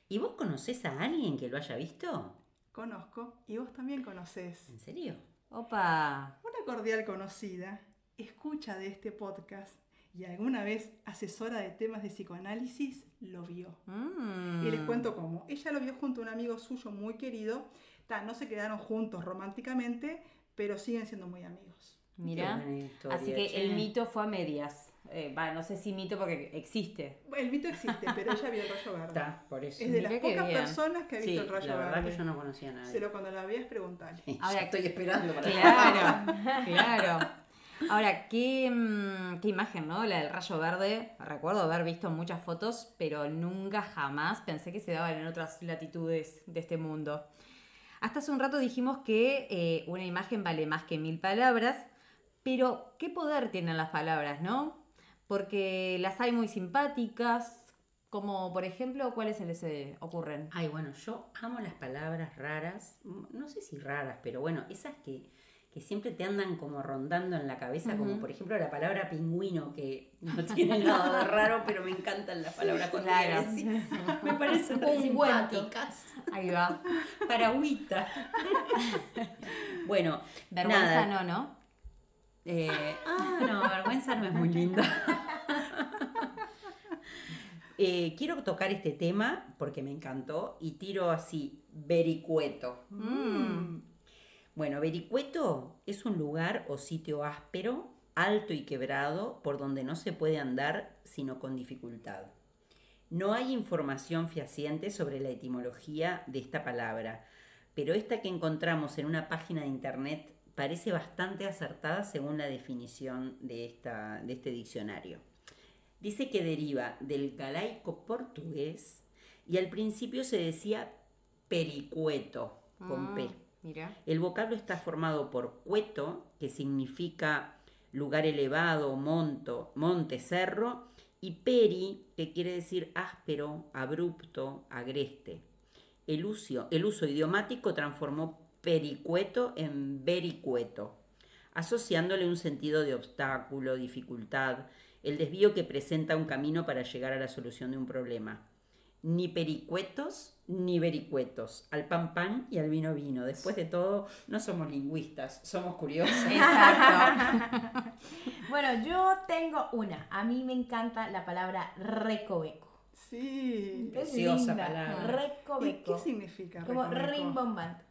Speaker 1: ¿Y vos conocés a alguien que lo haya visto?
Speaker 3: Conozco y vos también conocés.
Speaker 1: ¿En serio?
Speaker 2: Opa.
Speaker 3: Una cordial conocida escucha de este podcast y alguna vez asesora de temas de psicoanálisis lo vio. Y les cuento cómo. Ella lo vio junto a un amigo suyo muy querido. No se quedaron juntos románticamente, pero siguen siendo muy amigos.
Speaker 2: Mira.
Speaker 1: Qué buena historia,
Speaker 2: Así que
Speaker 1: che.
Speaker 2: el mito fue a medias. No sé si mito porque existe.
Speaker 3: El mito existe, pero ella vio el rayo verde.
Speaker 1: Está, por eso.
Speaker 3: Es de
Speaker 2: Mirá
Speaker 3: las
Speaker 2: qué
Speaker 3: pocas
Speaker 2: bien.
Speaker 3: personas que ha visto
Speaker 1: Sí,
Speaker 3: el rayo
Speaker 1: la verdad
Speaker 3: verde.
Speaker 1: que yo no conocía a nadie.
Speaker 3: Pero cuando la veas, preguntale.
Speaker 2: Ahora,
Speaker 1: Ya estoy esperando para
Speaker 2: Claro, claro. Ahora, qué imagen, ¿no? La del rayo verde. Recuerdo haber visto muchas fotos, pero nunca jamás pensé que se daban en otras latitudes de este mundo. Hasta hace un rato dijimos que una imagen vale más que 1000 palabras, pero ¿qué poder tienen las palabras, no? Porque las hay muy simpáticas, como por ejemplo, ¿cuáles se les ocurren?
Speaker 1: Ay, bueno, yo amo las palabras raras, no sé si raras, pero bueno, esas que siempre te andan como rondando en la cabeza, como por ejemplo la palabra pingüino, que no tiene nada de raro, pero me encantan las palabras con
Speaker 2: claro.
Speaker 1: sí. Me parecen re
Speaker 4: Ungüento.
Speaker 1: simpáticas.
Speaker 2: Ahí va.
Speaker 1: Paragüita. Bueno,
Speaker 2: Vergüenza
Speaker 1: nada.
Speaker 2: no.
Speaker 1: No, vergüenza no es muy linda. Quiero tocar este tema porque me encantó y tiro así, vericueto. Bueno, vericueto es un lugar o sitio áspero, alto y quebrado por donde no se puede andar sino con dificultad. No hay información fehaciente sobre la etimología de esta palabra, pero esta que encontramos en una página de internet parece bastante acertada según la definición de este diccionario. Dice que deriva del galaico portugués y al principio se decía pericueto, con P.
Speaker 2: Mira.
Speaker 1: El vocablo está formado por cueto, que significa lugar elevado, monte, cerro, y peri, que quiere decir áspero, abrupto, agreste. El uso idiomático transformó pericueto en vericueto, asociándole un sentido de obstáculo, dificultad, el desvío que presenta un camino para llegar a la solución de un problema. Ni pericuetos ni vericuetos, al pan pan y al vino vino. Después de todo, no somos lingüistas, somos curiosos.
Speaker 2: Exacto.
Speaker 4: Bueno, yo tengo una. A mí me encanta la palabra recoveco.
Speaker 3: Sí.
Speaker 4: Es
Speaker 1: Preciosa
Speaker 4: linda.
Speaker 1: palabra.
Speaker 3: ¿Y
Speaker 4: Recoveco.
Speaker 3: qué significa?
Speaker 4: Como
Speaker 3: recoveco?
Speaker 4: rimbombante.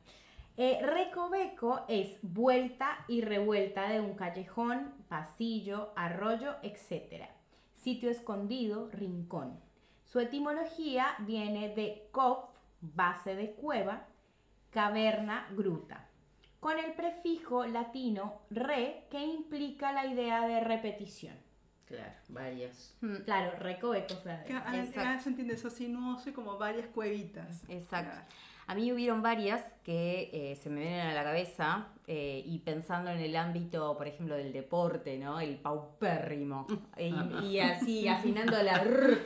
Speaker 4: Recoveco es vuelta y revuelta de un callejón, pasillo, arroyo, etc. Sitio escondido, rincón. Su etimología viene de cof, base de cueva, caverna, gruta, con el prefijo latino re, que implica la idea de repetición.
Speaker 1: Claro, varias.
Speaker 4: Claro, recoveco. O sea,
Speaker 3: Acá se entiende eso sinuoso y como varias cuevitas.
Speaker 2: Exacto.
Speaker 3: Claro.
Speaker 2: A mí hubieron varias que se me vienen a la cabeza y pensando en el ámbito, por ejemplo, del deporte, ¿no? El paupérrimo. Y así, afinando la R,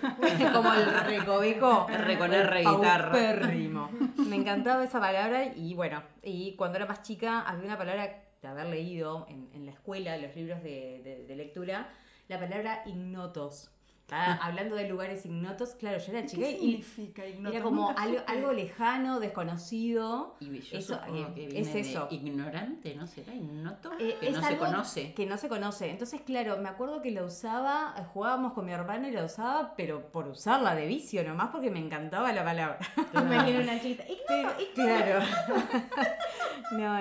Speaker 2: como el recoveco.
Speaker 1: R con R, guitarra.
Speaker 2: Paupérrimo. Me encantaba esa palabra y bueno, y cuando era más chica había una palabra de haber leído en la escuela, en los libros de lectura, la palabra ignotos. Hablando de lugares ignotos, claro, yo era chica
Speaker 3: ¿Qué
Speaker 2: y
Speaker 3: significa ignoto?
Speaker 2: era como
Speaker 3: Nunca supe.
Speaker 2: algo lejano, desconocido.
Speaker 1: Y yo
Speaker 2: Eso,
Speaker 1: supongo que
Speaker 2: es
Speaker 1: viene de
Speaker 2: eso.
Speaker 1: ignorante, ¿no será? Ignoto,
Speaker 2: Que
Speaker 1: que no se
Speaker 2: algo
Speaker 1: conoce.
Speaker 2: Que no se conoce. Entonces, claro, me acuerdo que la usaba, jugábamos con mi hermano y la usaba, pero por usarla de vicio nomás, porque me encantaba la palabra.
Speaker 4: Me imagino una chiquita.
Speaker 2: Claro. No,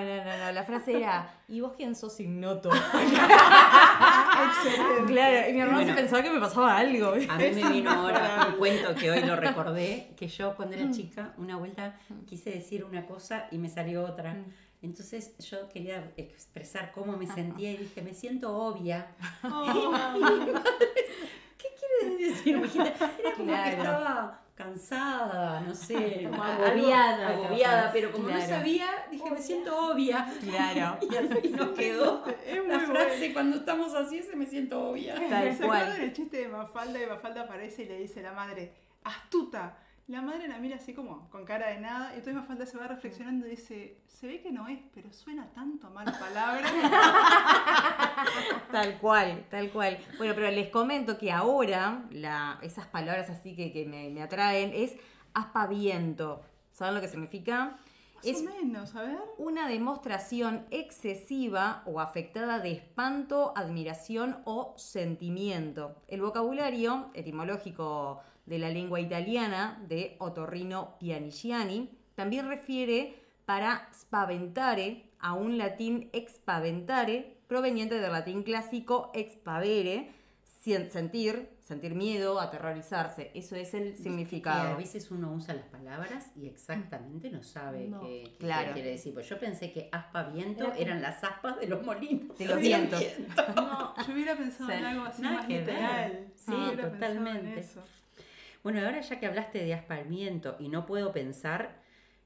Speaker 2: la frase era, ¿y vos quién sos ignoto?
Speaker 3: Excelente.
Speaker 2: Claro, y mi hermano
Speaker 1: Bueno.
Speaker 2: se pensaba que me pasaba algo.
Speaker 1: A mí me vino ahora un cuento que hoy lo recordé, que yo cuando era chica, una vuelta quise decir una cosa y me salió otra. Entonces yo quería expresar cómo me sentía y dije, me siento obvia. ¿Qué quiere decir, mijita? Era como
Speaker 2: Claro.
Speaker 1: que estaba cansada, no sé,
Speaker 4: Como
Speaker 1: algo
Speaker 4: agobiada,
Speaker 1: agobiada,
Speaker 4: capaz.
Speaker 1: pero como
Speaker 2: Claro.
Speaker 1: no sabía, dije, me siento obvia.
Speaker 2: Claro.
Speaker 1: Y así nos quedó
Speaker 3: Es muy
Speaker 1: la frase,
Speaker 3: bueno.
Speaker 1: cuando estamos así, me siento obvia.
Speaker 2: Tal
Speaker 3: ¿Se
Speaker 2: cual.
Speaker 3: acuerdan el chiste de Mafalda? Y Mafalda aparece y le dice a la madre, astuta. La madre la mira así como con cara de nada. Y entonces Mafalda se va reflexionando y dice, se ve que no es, pero suena tanto a mala palabra.
Speaker 2: Tal cual, tal cual. Bueno, pero les comento que ahora esas palabras así que me atraen es aspaviento. ¿Saben lo que significa?
Speaker 3: Más o menos, a ver.
Speaker 2: Una demostración excesiva o afectada de espanto, admiración o sentimiento. El vocabulario etimológico de la lengua italiana de Otorrino Pianigiani también refiere para spaventare a un latín expaventare proveniente del latín clásico expavere, sentir miedo, aterrorizarse. Eso es el
Speaker 1: Que
Speaker 2: significado.
Speaker 1: a veces uno usa las palabras y exactamente no sabe
Speaker 4: No.
Speaker 1: qué
Speaker 2: Claro.
Speaker 1: quiere decir. Pues yo pensé que aspaviento eran las aspas de los molinos.
Speaker 2: De los
Speaker 1: Sí,
Speaker 2: vientos.
Speaker 3: No, yo hubiera pensado en algo así
Speaker 1: Nada
Speaker 3: más
Speaker 1: que ver.
Speaker 3: literal.
Speaker 1: Sí,
Speaker 3: hubiera pensado en
Speaker 1: totalmente.
Speaker 3: eso.
Speaker 1: Bueno, ahora ya que hablaste de aspaviento y no puedo pensar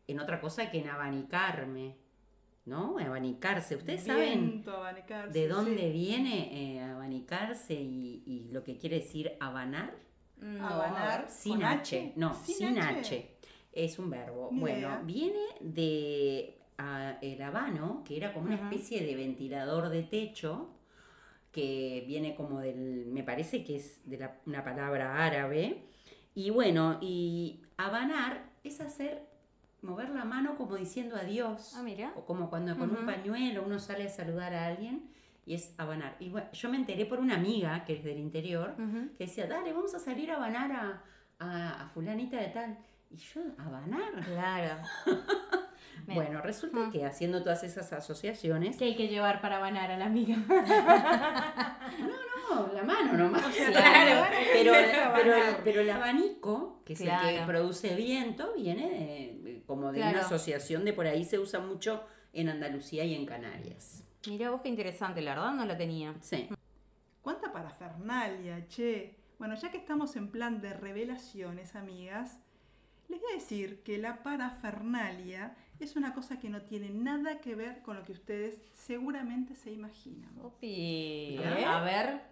Speaker 1: en otra cosa que en abanicarme, ¿no? Abanicarse. ¿Ustedes saben
Speaker 3: Viento, abanicarse,
Speaker 1: de dónde
Speaker 3: sí.
Speaker 1: viene abanicarse y lo que quiere decir abanar?
Speaker 2: No,
Speaker 3: Abanar.
Speaker 1: Sin
Speaker 3: ¿Con
Speaker 1: H.
Speaker 3: H?
Speaker 1: No,
Speaker 3: ¿Sin
Speaker 1: sin
Speaker 3: H?
Speaker 1: H. Es un verbo.
Speaker 3: Ni
Speaker 1: Bueno,
Speaker 3: idea.
Speaker 1: viene de el habano, que era como una
Speaker 2: Ujú.
Speaker 1: especie de ventilador de techo, que viene como me parece que es de una palabra árabe. Y bueno, y abanar es mover la mano como diciendo adiós.
Speaker 2: Ah, mira.
Speaker 1: O como cuando con un
Speaker 2: Ujú.
Speaker 1: pañuelo uno sale a saludar a alguien y es abanar. Y bueno, yo me enteré por una amiga que es del interior,
Speaker 2: Ujú.
Speaker 1: que decía, dale, vamos a salir a abanar a fulanita de tal. Y yo, ¿abanar?
Speaker 2: Claro. Mira.
Speaker 1: Bueno, resulta que haciendo todas esas asociaciones,
Speaker 4: ¿Qué hay que llevar para banar a la amiga?
Speaker 1: no, la mano nomás.
Speaker 2: Claro.
Speaker 1: Pero el abanico, que es el que
Speaker 2: Claro.
Speaker 1: produce viento, viene como de
Speaker 2: Claro.
Speaker 1: una asociación de por ahí se usa mucho en Andalucía y en Canarias.
Speaker 2: Mirá vos qué interesante, la verdad no la tenía.
Speaker 1: Sí.
Speaker 3: ¿Cuánta parafernalia, che? Bueno, ya que estamos en plan de revelaciones, amigas, les voy a decir que la parafernalia es una cosa que no tiene nada que ver con lo que ustedes seguramente se imaginan.
Speaker 2: Opi.
Speaker 1: ¿Eh?
Speaker 2: A ver,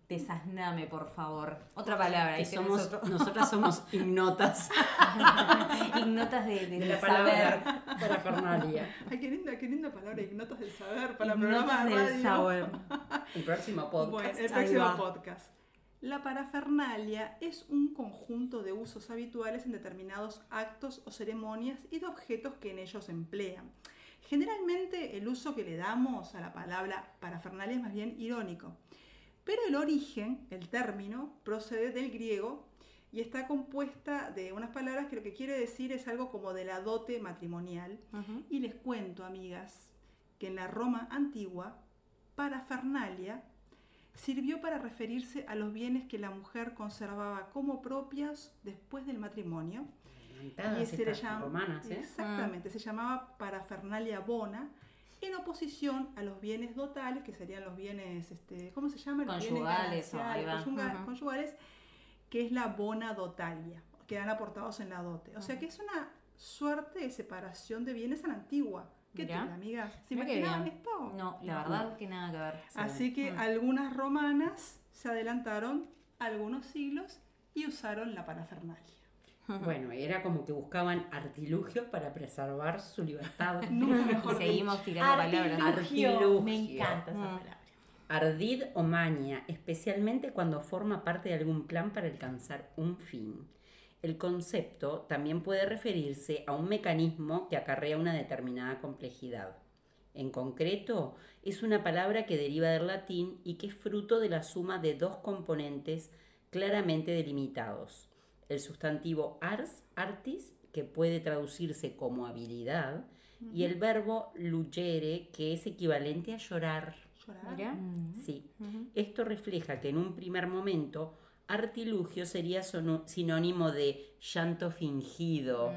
Speaker 2: desasname, por favor. Otra palabra.
Speaker 1: Que
Speaker 2: ahí tenés
Speaker 1: somos,
Speaker 2: otro.
Speaker 1: nosotras somos ignotas
Speaker 2: Ignotas
Speaker 1: de
Speaker 2: del
Speaker 1: la
Speaker 2: saber.
Speaker 1: palabra parafernalia.
Speaker 3: Ay, qué linda palabra, ignotas del saber para
Speaker 2: Ignotas
Speaker 3: programa de
Speaker 2: del
Speaker 3: radio.
Speaker 2: saber.
Speaker 1: El próximo podcast.
Speaker 3: Bueno, el
Speaker 2: Ahí
Speaker 3: próximo
Speaker 2: va.
Speaker 3: podcast. La parafernalia es un conjunto de usos habituales en determinados actos o ceremonias y de objetos que en ellos se emplean. Generalmente el uso que le damos a la palabra parafernalia es más bien irónico, pero el origen, el término, procede del griego y está compuesta de unas palabras que lo que quiere decir es algo como de la dote matrimonial. Y les cuento, amigas, que en la Roma antigua, parafernalia sirvió para referirse a los bienes que la mujer conservaba como propios después del matrimonio.
Speaker 1: Y se le llama romanas, ¿eh?
Speaker 3: Exactamente, se llamaba parafernalia bona, en oposición a los bienes dotales, que serían los bienes, ¿cómo se llama? Los
Speaker 2: Conyugales,
Speaker 3: bienes conyugales, que es la bona dotalia, que dan aportados en la dote. O sea que es una suerte de separación de bienes a la antigua. ¿Qué tal, amigas? ¿Se imaginaban esto?
Speaker 2: No, la verdad que nada que ver.
Speaker 3: Así que algunas romanas se adelantaron algunos siglos y usaron la parafernalia.
Speaker 1: Bueno, era como que buscaban artilugios para preservar su libertad.
Speaker 2: Y seguimos tirando palabras.
Speaker 1: Artilugio.
Speaker 4: Me encanta esa palabra.
Speaker 1: Ardid o maña, especialmente cuando forma parte de algún plan para alcanzar un fin. El concepto también puede referirse a un mecanismo que acarrea una determinada complejidad. En concreto, es una palabra que deriva del latín y que es fruto de la suma de dos componentes claramente delimitados. El sustantivo ars, artis, que puede traducirse como habilidad, y el verbo lugere, que es equivalente a llorar.
Speaker 3: ¿Llorar?
Speaker 1: Sí. Esto refleja que en un primer momento artilugio sería sinónimo de llanto fingido.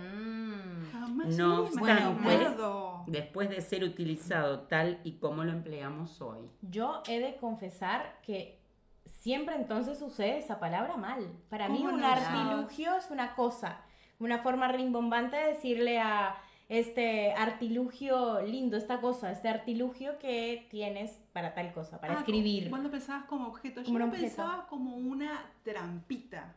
Speaker 3: Jamás
Speaker 1: No obstante,
Speaker 3: bueno,
Speaker 1: después de ser utilizado tal y como lo empleamos hoy.
Speaker 4: Yo he de confesar que siempre entonces usé esa palabra mal. Para mí
Speaker 3: ¿Cómo
Speaker 4: un
Speaker 3: no?
Speaker 4: artilugio es una cosa, una forma rimbombante de decirle a este artilugio lindo, esta cosa, este artilugio que tienes para tal cosa, para escribir.
Speaker 3: Vos lo pensabas como objeto, yo
Speaker 4: Como un
Speaker 3: lo
Speaker 4: objeto.
Speaker 3: pensaba como una trampita.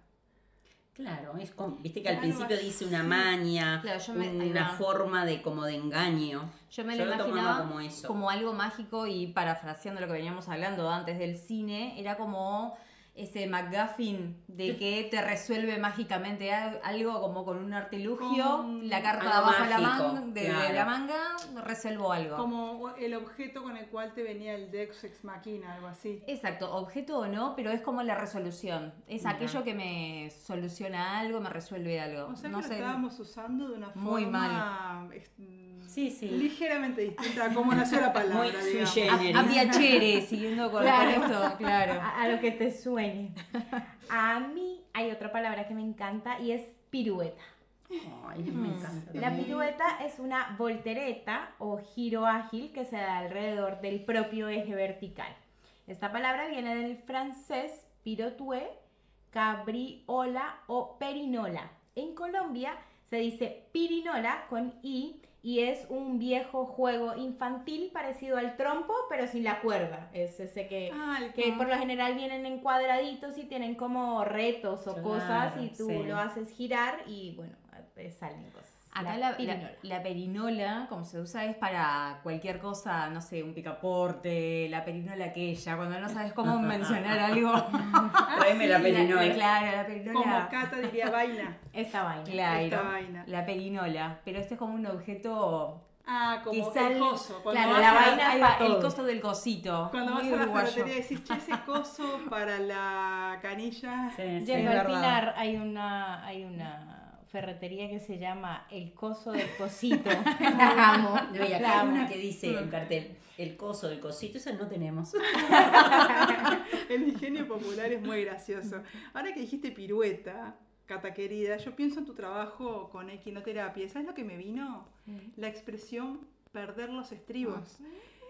Speaker 1: Claro, es como, viste que al
Speaker 3: Claro,
Speaker 1: principio
Speaker 3: así.
Speaker 1: dice una maña,
Speaker 2: Claro, ahí
Speaker 1: una
Speaker 2: va.
Speaker 1: forma de como de engaño.
Speaker 2: Yo me lo
Speaker 1: tomaba
Speaker 2: imaginaba
Speaker 1: como eso.
Speaker 2: como algo mágico y parafraseando lo que veníamos hablando antes del cine, era como ese MacGuffin de que te resuelve mágicamente algo como con un artilugio,
Speaker 3: Con
Speaker 2: la carta de
Speaker 1: algo
Speaker 2: abajo de la,
Speaker 1: mágico,
Speaker 2: de
Speaker 1: claro.
Speaker 2: la manga, resuelvo algo.
Speaker 3: Como el objeto con el cual te venía el Deus Ex Machina, algo así.
Speaker 2: Exacto, objeto o no, pero es como la resolución. Es
Speaker 1: Mira.
Speaker 2: aquello que me soluciona algo, me resuelve algo.
Speaker 3: O sea que
Speaker 2: No
Speaker 3: lo
Speaker 2: sé.
Speaker 3: estábamos usando de una
Speaker 2: Muy
Speaker 3: forma
Speaker 1: Sí, sí.
Speaker 3: ligeramente distinta a cómo nació la palabra.
Speaker 1: Muy sui
Speaker 3: digamos.
Speaker 1: generis.
Speaker 2: A piacere, siguiendo con esto, claro.
Speaker 4: A lo que te suene. A mí hay otra palabra que me encanta y es pirueta.
Speaker 1: Ay, me encanta.
Speaker 4: La pirueta es una voltereta o giro ágil que se da alrededor del propio eje vertical. Esta palabra viene del francés pirouette, cabriola o perinola. En Colombia se dice pirinola con i y es un viejo juego infantil parecido al trompo pero sin la cuerda. Es ese que por lo general vienen en cuadraditos y tienen como retos o
Speaker 1: Claro,
Speaker 4: cosas y tú
Speaker 1: sí.
Speaker 4: lo haces girar y bueno, salen cosas.
Speaker 2: Acá
Speaker 4: pirinola.
Speaker 2: la perinola, como se usa, es para cualquier cosa, no sé, un picaporte, la perinola aquella, cuando no sabes cómo mencionar algo.
Speaker 1: Tráeme la perinola.
Speaker 2: Claro, la perinola.
Speaker 3: Como Cata diría vaina.
Speaker 4: Esta vaina.
Speaker 2: Claro,
Speaker 3: Esta vaina.
Speaker 2: la perinola. Pero este es como un objeto
Speaker 3: Como
Speaker 2: Quizá
Speaker 3: el coso. Cuando
Speaker 4: claro,
Speaker 3: vas
Speaker 4: la
Speaker 3: a-
Speaker 4: vaina
Speaker 2: ahí
Speaker 4: es
Speaker 2: va,
Speaker 4: para
Speaker 2: el
Speaker 4: todo.
Speaker 2: costo del cosito.
Speaker 3: Cuando vas
Speaker 2: Muy
Speaker 3: a la
Speaker 2: uruguayo.
Speaker 3: ferretería y decís, che, ese coso para la canilla.
Speaker 1: Sí, sí.
Speaker 4: Yendo
Speaker 2: es
Speaker 4: al
Speaker 2: verdad.
Speaker 4: Pinar hay una ferretería que se llama El Coso del Cosito. La amo.
Speaker 1: No, y acá
Speaker 4: la
Speaker 1: hay
Speaker 4: amo.
Speaker 1: una que dice en cartel, el coso del cosito, esa no tenemos.
Speaker 3: El ingenio popular es muy gracioso. Ahora que dijiste pirueta, Cata querida, yo pienso en tu trabajo con equinoterapia. ¿Sabes lo que me vino? La expresión perder los estribos.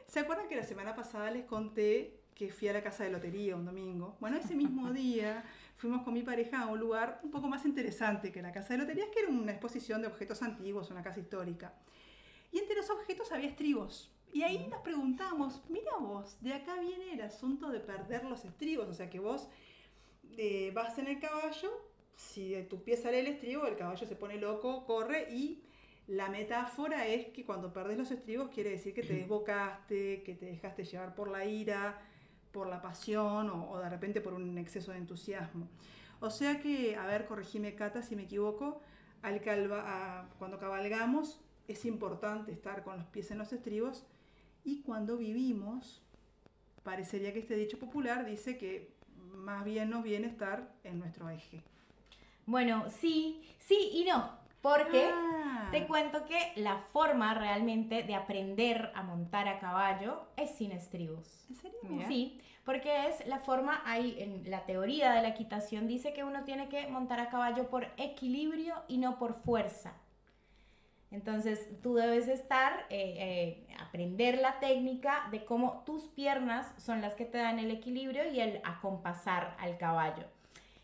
Speaker 3: ¿Se acuerdan que la semana pasada les conté que fui a la casa de lotería un domingo? Bueno, ese mismo día fuimos con mi pareja a un lugar un poco más interesante que la casa de loterías, que era una exposición de objetos antiguos, una casa histórica. Y entre los objetos había estribos. Y ahí nos preguntamos, mira vos, de acá viene el asunto de perder los estribos. O sea que vos vas en el caballo, si de tu pie sale el estribo, el caballo se pone loco, corre y la metáfora es que cuando perdés los estribos quiere decir que te desbocaste, que te dejaste llevar por la ira, por la pasión o de repente por un exceso de entusiasmo. O sea que, a ver, corregime Cata si me equivoco, cuando cabalgamos es importante estar con los pies en los estribos y cuando vivimos, parecería que este dicho popular dice que más bien nos viene estar en nuestro eje.
Speaker 4: Bueno, sí y no, porque
Speaker 3: Ah.
Speaker 4: te cuento que la forma realmente de aprender a montar a caballo es sin estribos.
Speaker 3: ¿En serio?
Speaker 2: Mira.
Speaker 4: Sí, porque es la forma, ahí en la teoría de la equitación dice que uno tiene que montar a caballo por equilibrio y no por fuerza. Entonces tú debes aprender la técnica de cómo tus piernas son las que te dan el equilibrio y el acompasar al caballo.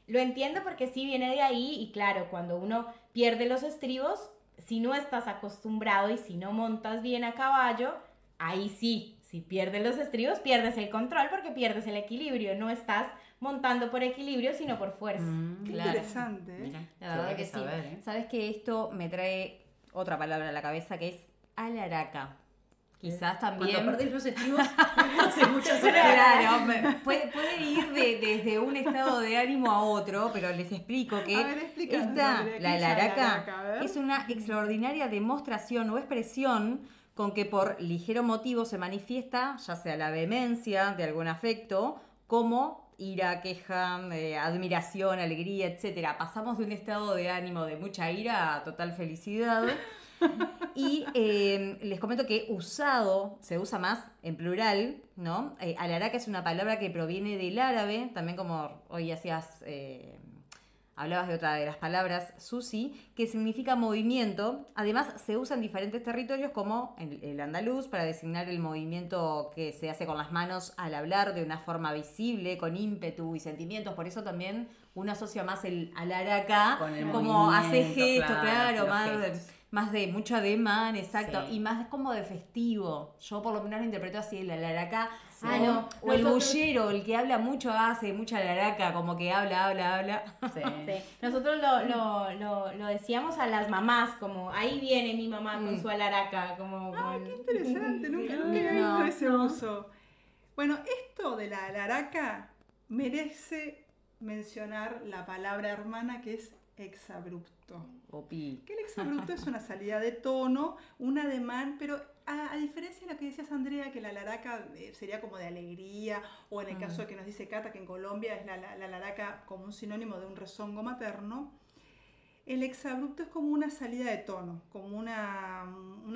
Speaker 4: Lo entiendo porque sí viene de ahí y claro, cuando uno pierde los estribos, si no estás acostumbrado y si no montas bien a caballo, ahí sí, si pierdes los estribos, pierdes el control porque pierdes el equilibrio, no estás montando por equilibrio, sino por fuerza.
Speaker 3: Qué
Speaker 2: Claro.
Speaker 3: interesante, ¿eh?
Speaker 1: Mira,
Speaker 2: La verdad
Speaker 1: hay
Speaker 2: que sí.
Speaker 1: saber, ¿eh?
Speaker 2: Sabes que esto me trae otra palabra a la cabeza que es alaraca. Quizás también.
Speaker 1: Cuando perdés los estribos, hace muchas horas.
Speaker 2: Claro, puede ir desde un estado de ánimo a otro, pero les explico que
Speaker 3: A ver, explícanos,
Speaker 2: esta,
Speaker 3: Andrea, ¿qué
Speaker 2: la
Speaker 3: es alaraca? A
Speaker 2: alaraca,
Speaker 3: ver.
Speaker 2: es una extraordinaria demostración o expresión con que por ligero motivo se manifiesta, ya sea la vehemencia de algún afecto, como ira, queja, admiración, alegría, etcétera. Pasamos de un estado de ánimo de mucha ira a total felicidad. Y les comento que se usa más en plural, ¿no? Alaraca es una palabra que proviene del árabe, también como hoy hablabas de otra de las palabras, Susi, que significa movimiento. Además, se usa en diferentes territorios como el andaluz para designar el movimiento que se hace con las manos al hablar de una forma visible, con ímpetu y sentimientos. Por eso también uno asocia más el alaraca
Speaker 1: Con el
Speaker 2: como hace
Speaker 1: movimiento,
Speaker 2: gestos, claro,
Speaker 1: los gestos.
Speaker 2: más de mucho ademán, exacto,
Speaker 1: Sí.
Speaker 2: y más como de festivo. Yo por lo menos lo interpreto así, el alaraca.
Speaker 4: Ah, no.
Speaker 2: O el
Speaker 4: Nosotros-
Speaker 2: bullero, el que habla mucho hace mucha alaraca, como que habla.
Speaker 1: Sí.
Speaker 4: Sí. Nosotros lo decíamos a las mamás, como ahí viene mi mamá con su alaraca, como con-
Speaker 3: Qué interesante, nunca
Speaker 2: No,
Speaker 3: había visto
Speaker 2: no,
Speaker 3: ese uso. Bueno, esto de la alaraca merece mencionar la palabra hermana que es exabrupto.
Speaker 2: Opi.
Speaker 3: Que el exabrupto es una salida de tono, un ademán, pero a diferencia de lo que decías, Andrea, que la alaraca sería como de alegría, o en el caso que nos dice Cata, que en Colombia es la alaraca como un sinónimo de un rezongo materno, el exabrupto es como una salida de tono, como un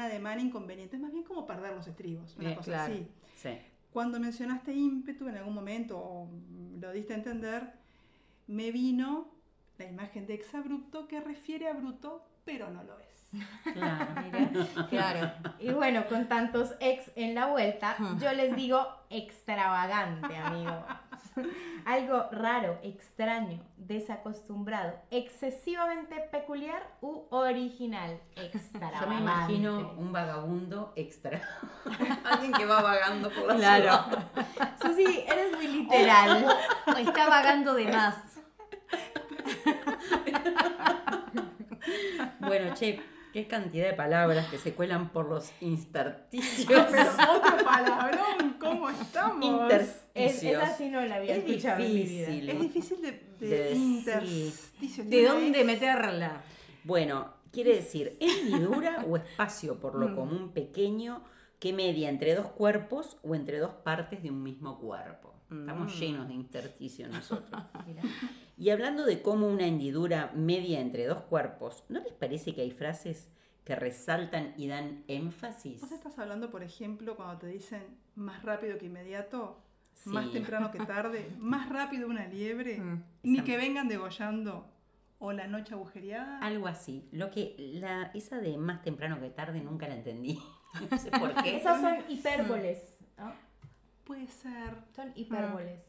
Speaker 3: ademán inconveniente, es más bien como perder los estribos, una cosa
Speaker 2: claro.
Speaker 3: así.
Speaker 1: Sí.
Speaker 3: Cuando mencionaste ímpetu en algún momento, o lo diste a entender, me vino la imagen de exabrupto que refiere a bruto, pero no lo es.
Speaker 1: Claro.
Speaker 2: Mira, claro.
Speaker 4: Y bueno, con tantos ex en la vuelta, yo les digo extravagante, amigo. Algo raro, extraño, desacostumbrado, excesivamente peculiar u original. Extravagante.
Speaker 1: Yo me imagino un vagabundo extra. Alguien que va vagando por la
Speaker 2: Claro.
Speaker 1: ciudad.
Speaker 4: Susi, eres muy literal.
Speaker 2: Está vagando de más.
Speaker 1: Bueno, che, qué cantidad de palabras que se cuelan por los intersticios.
Speaker 3: Pero otro palabrón, ¿cómo estamos?
Speaker 1: Intersticios.
Speaker 4: Esa sí no la había
Speaker 1: Es
Speaker 4: escuchado en mi
Speaker 1: difícil.
Speaker 4: vida.
Speaker 3: Es difícil
Speaker 1: De
Speaker 3: de
Speaker 1: decir.
Speaker 3: intersticios.
Speaker 2: ¿De dónde meterla?
Speaker 1: Bueno, quiere decir hendidura o espacio por lo común pequeño que media entre dos cuerpos o entre dos partes de un mismo cuerpo. Estamos llenos de intersticio nosotros.
Speaker 4: Mira.
Speaker 1: Y hablando de cómo una hendidura media entre dos cuerpos, ¿no les parece que hay frases que resaltan y dan énfasis?
Speaker 3: Vos estás hablando, por ejemplo, cuando te dicen más rápido que inmediato,
Speaker 1: Sí.
Speaker 3: más temprano que tarde, más rápido una liebre,
Speaker 2: Mm,
Speaker 3: ni
Speaker 1: esa-
Speaker 3: que vengan degollando, o la noche agujereada.
Speaker 1: Algo así. Esa de más temprano que tarde nunca la entendí. No sé por qué.
Speaker 4: Esas son hipérboles, ¿no?
Speaker 3: Puede ser.
Speaker 4: Son hipérboles.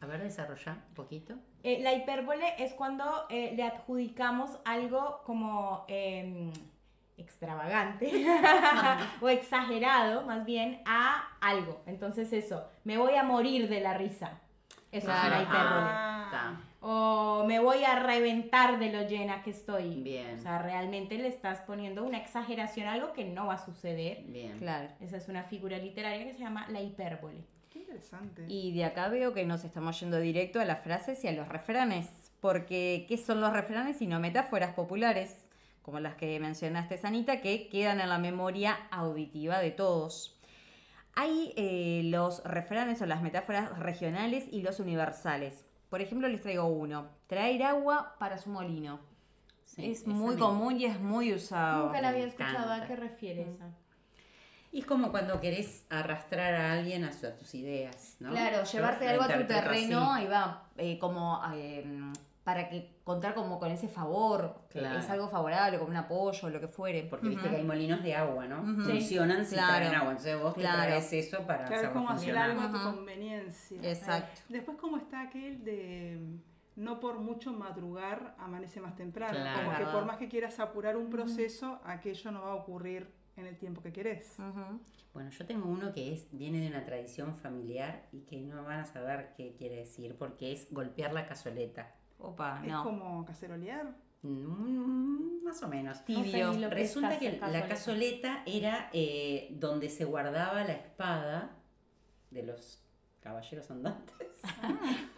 Speaker 1: A ver, desarrolla un poquito.
Speaker 4: La hipérbole es cuando le adjudicamos algo como extravagante o exagerado, más bien, a algo. Entonces eso, me voy a morir de la risa. Eso es una hipérbole.
Speaker 1: Está.
Speaker 4: O me voy a reventar de lo llena que estoy.
Speaker 1: Bien.
Speaker 4: O sea, realmente le estás poniendo una exageración a algo que no va a suceder.
Speaker 1: Bien.
Speaker 2: claro.
Speaker 4: Esa es una figura literaria que se llama la hipérbole.
Speaker 3: Qué interesante.
Speaker 2: Y de acá veo que nos estamos yendo directo a las frases y a los refranes. Porque, ¿qué son los refranes sino metáforas populares? Como las que mencionaste, Sanita, que quedan en la memoria auditiva de todos. Hay los refranes o las metáforas regionales y los universales. Por ejemplo, les traigo uno. Traer agua para su molino.
Speaker 1: Sí,
Speaker 2: Es
Speaker 1: esa
Speaker 2: muy
Speaker 1: me-
Speaker 2: común y es muy usado.
Speaker 4: Nunca la había
Speaker 1: Me
Speaker 4: escuchado. ¿A
Speaker 1: encanta.
Speaker 4: qué refiere esa?
Speaker 1: Y es como cuando querés arrastrar a alguien a tus ideas, ¿no?
Speaker 2: Claro,
Speaker 1: Yo
Speaker 2: llevarte
Speaker 1: lo
Speaker 2: algo a tu
Speaker 1: interpreto
Speaker 2: terreno,
Speaker 1: así.
Speaker 2: ahí va, para que contar como con ese favor, que
Speaker 1: Claro.
Speaker 2: es algo favorable, como un apoyo, lo que fuere.
Speaker 1: Porque viste que hay molinos de agua, ¿no?
Speaker 2: Ujú.
Speaker 1: Funcionan si
Speaker 2: Claro.
Speaker 1: traen agua. Entonces vos
Speaker 2: Claro.
Speaker 1: te traes eso para
Speaker 3: Claro, es
Speaker 1: hacerlo
Speaker 3: como hacer
Speaker 1: funcionar.
Speaker 3: algo a tu
Speaker 2: Ajá.
Speaker 3: conveniencia.
Speaker 2: Exacto.
Speaker 3: Después, como está aquel de no por mucho madrugar amanece más temprano.
Speaker 1: Claro.
Speaker 3: Como
Speaker 2: Es
Speaker 3: que
Speaker 2: verdad.
Speaker 3: por más que quieras apurar un proceso, aquello no va a ocurrir en el tiempo que querés.
Speaker 2: Ujú.
Speaker 1: Bueno, yo tengo uno que viene de una tradición familiar y que no van a saber qué quiere decir, porque es golpear la cazoleta.
Speaker 2: Opa,
Speaker 3: Es
Speaker 2: no.
Speaker 3: como cacerolear.
Speaker 1: Más o menos.
Speaker 2: Tibio.
Speaker 4: No sé ni lo que es
Speaker 1: Resulta que la
Speaker 4: cazoleta.
Speaker 1: cazoleta era donde se guardaba la espada de los caballeros andantes.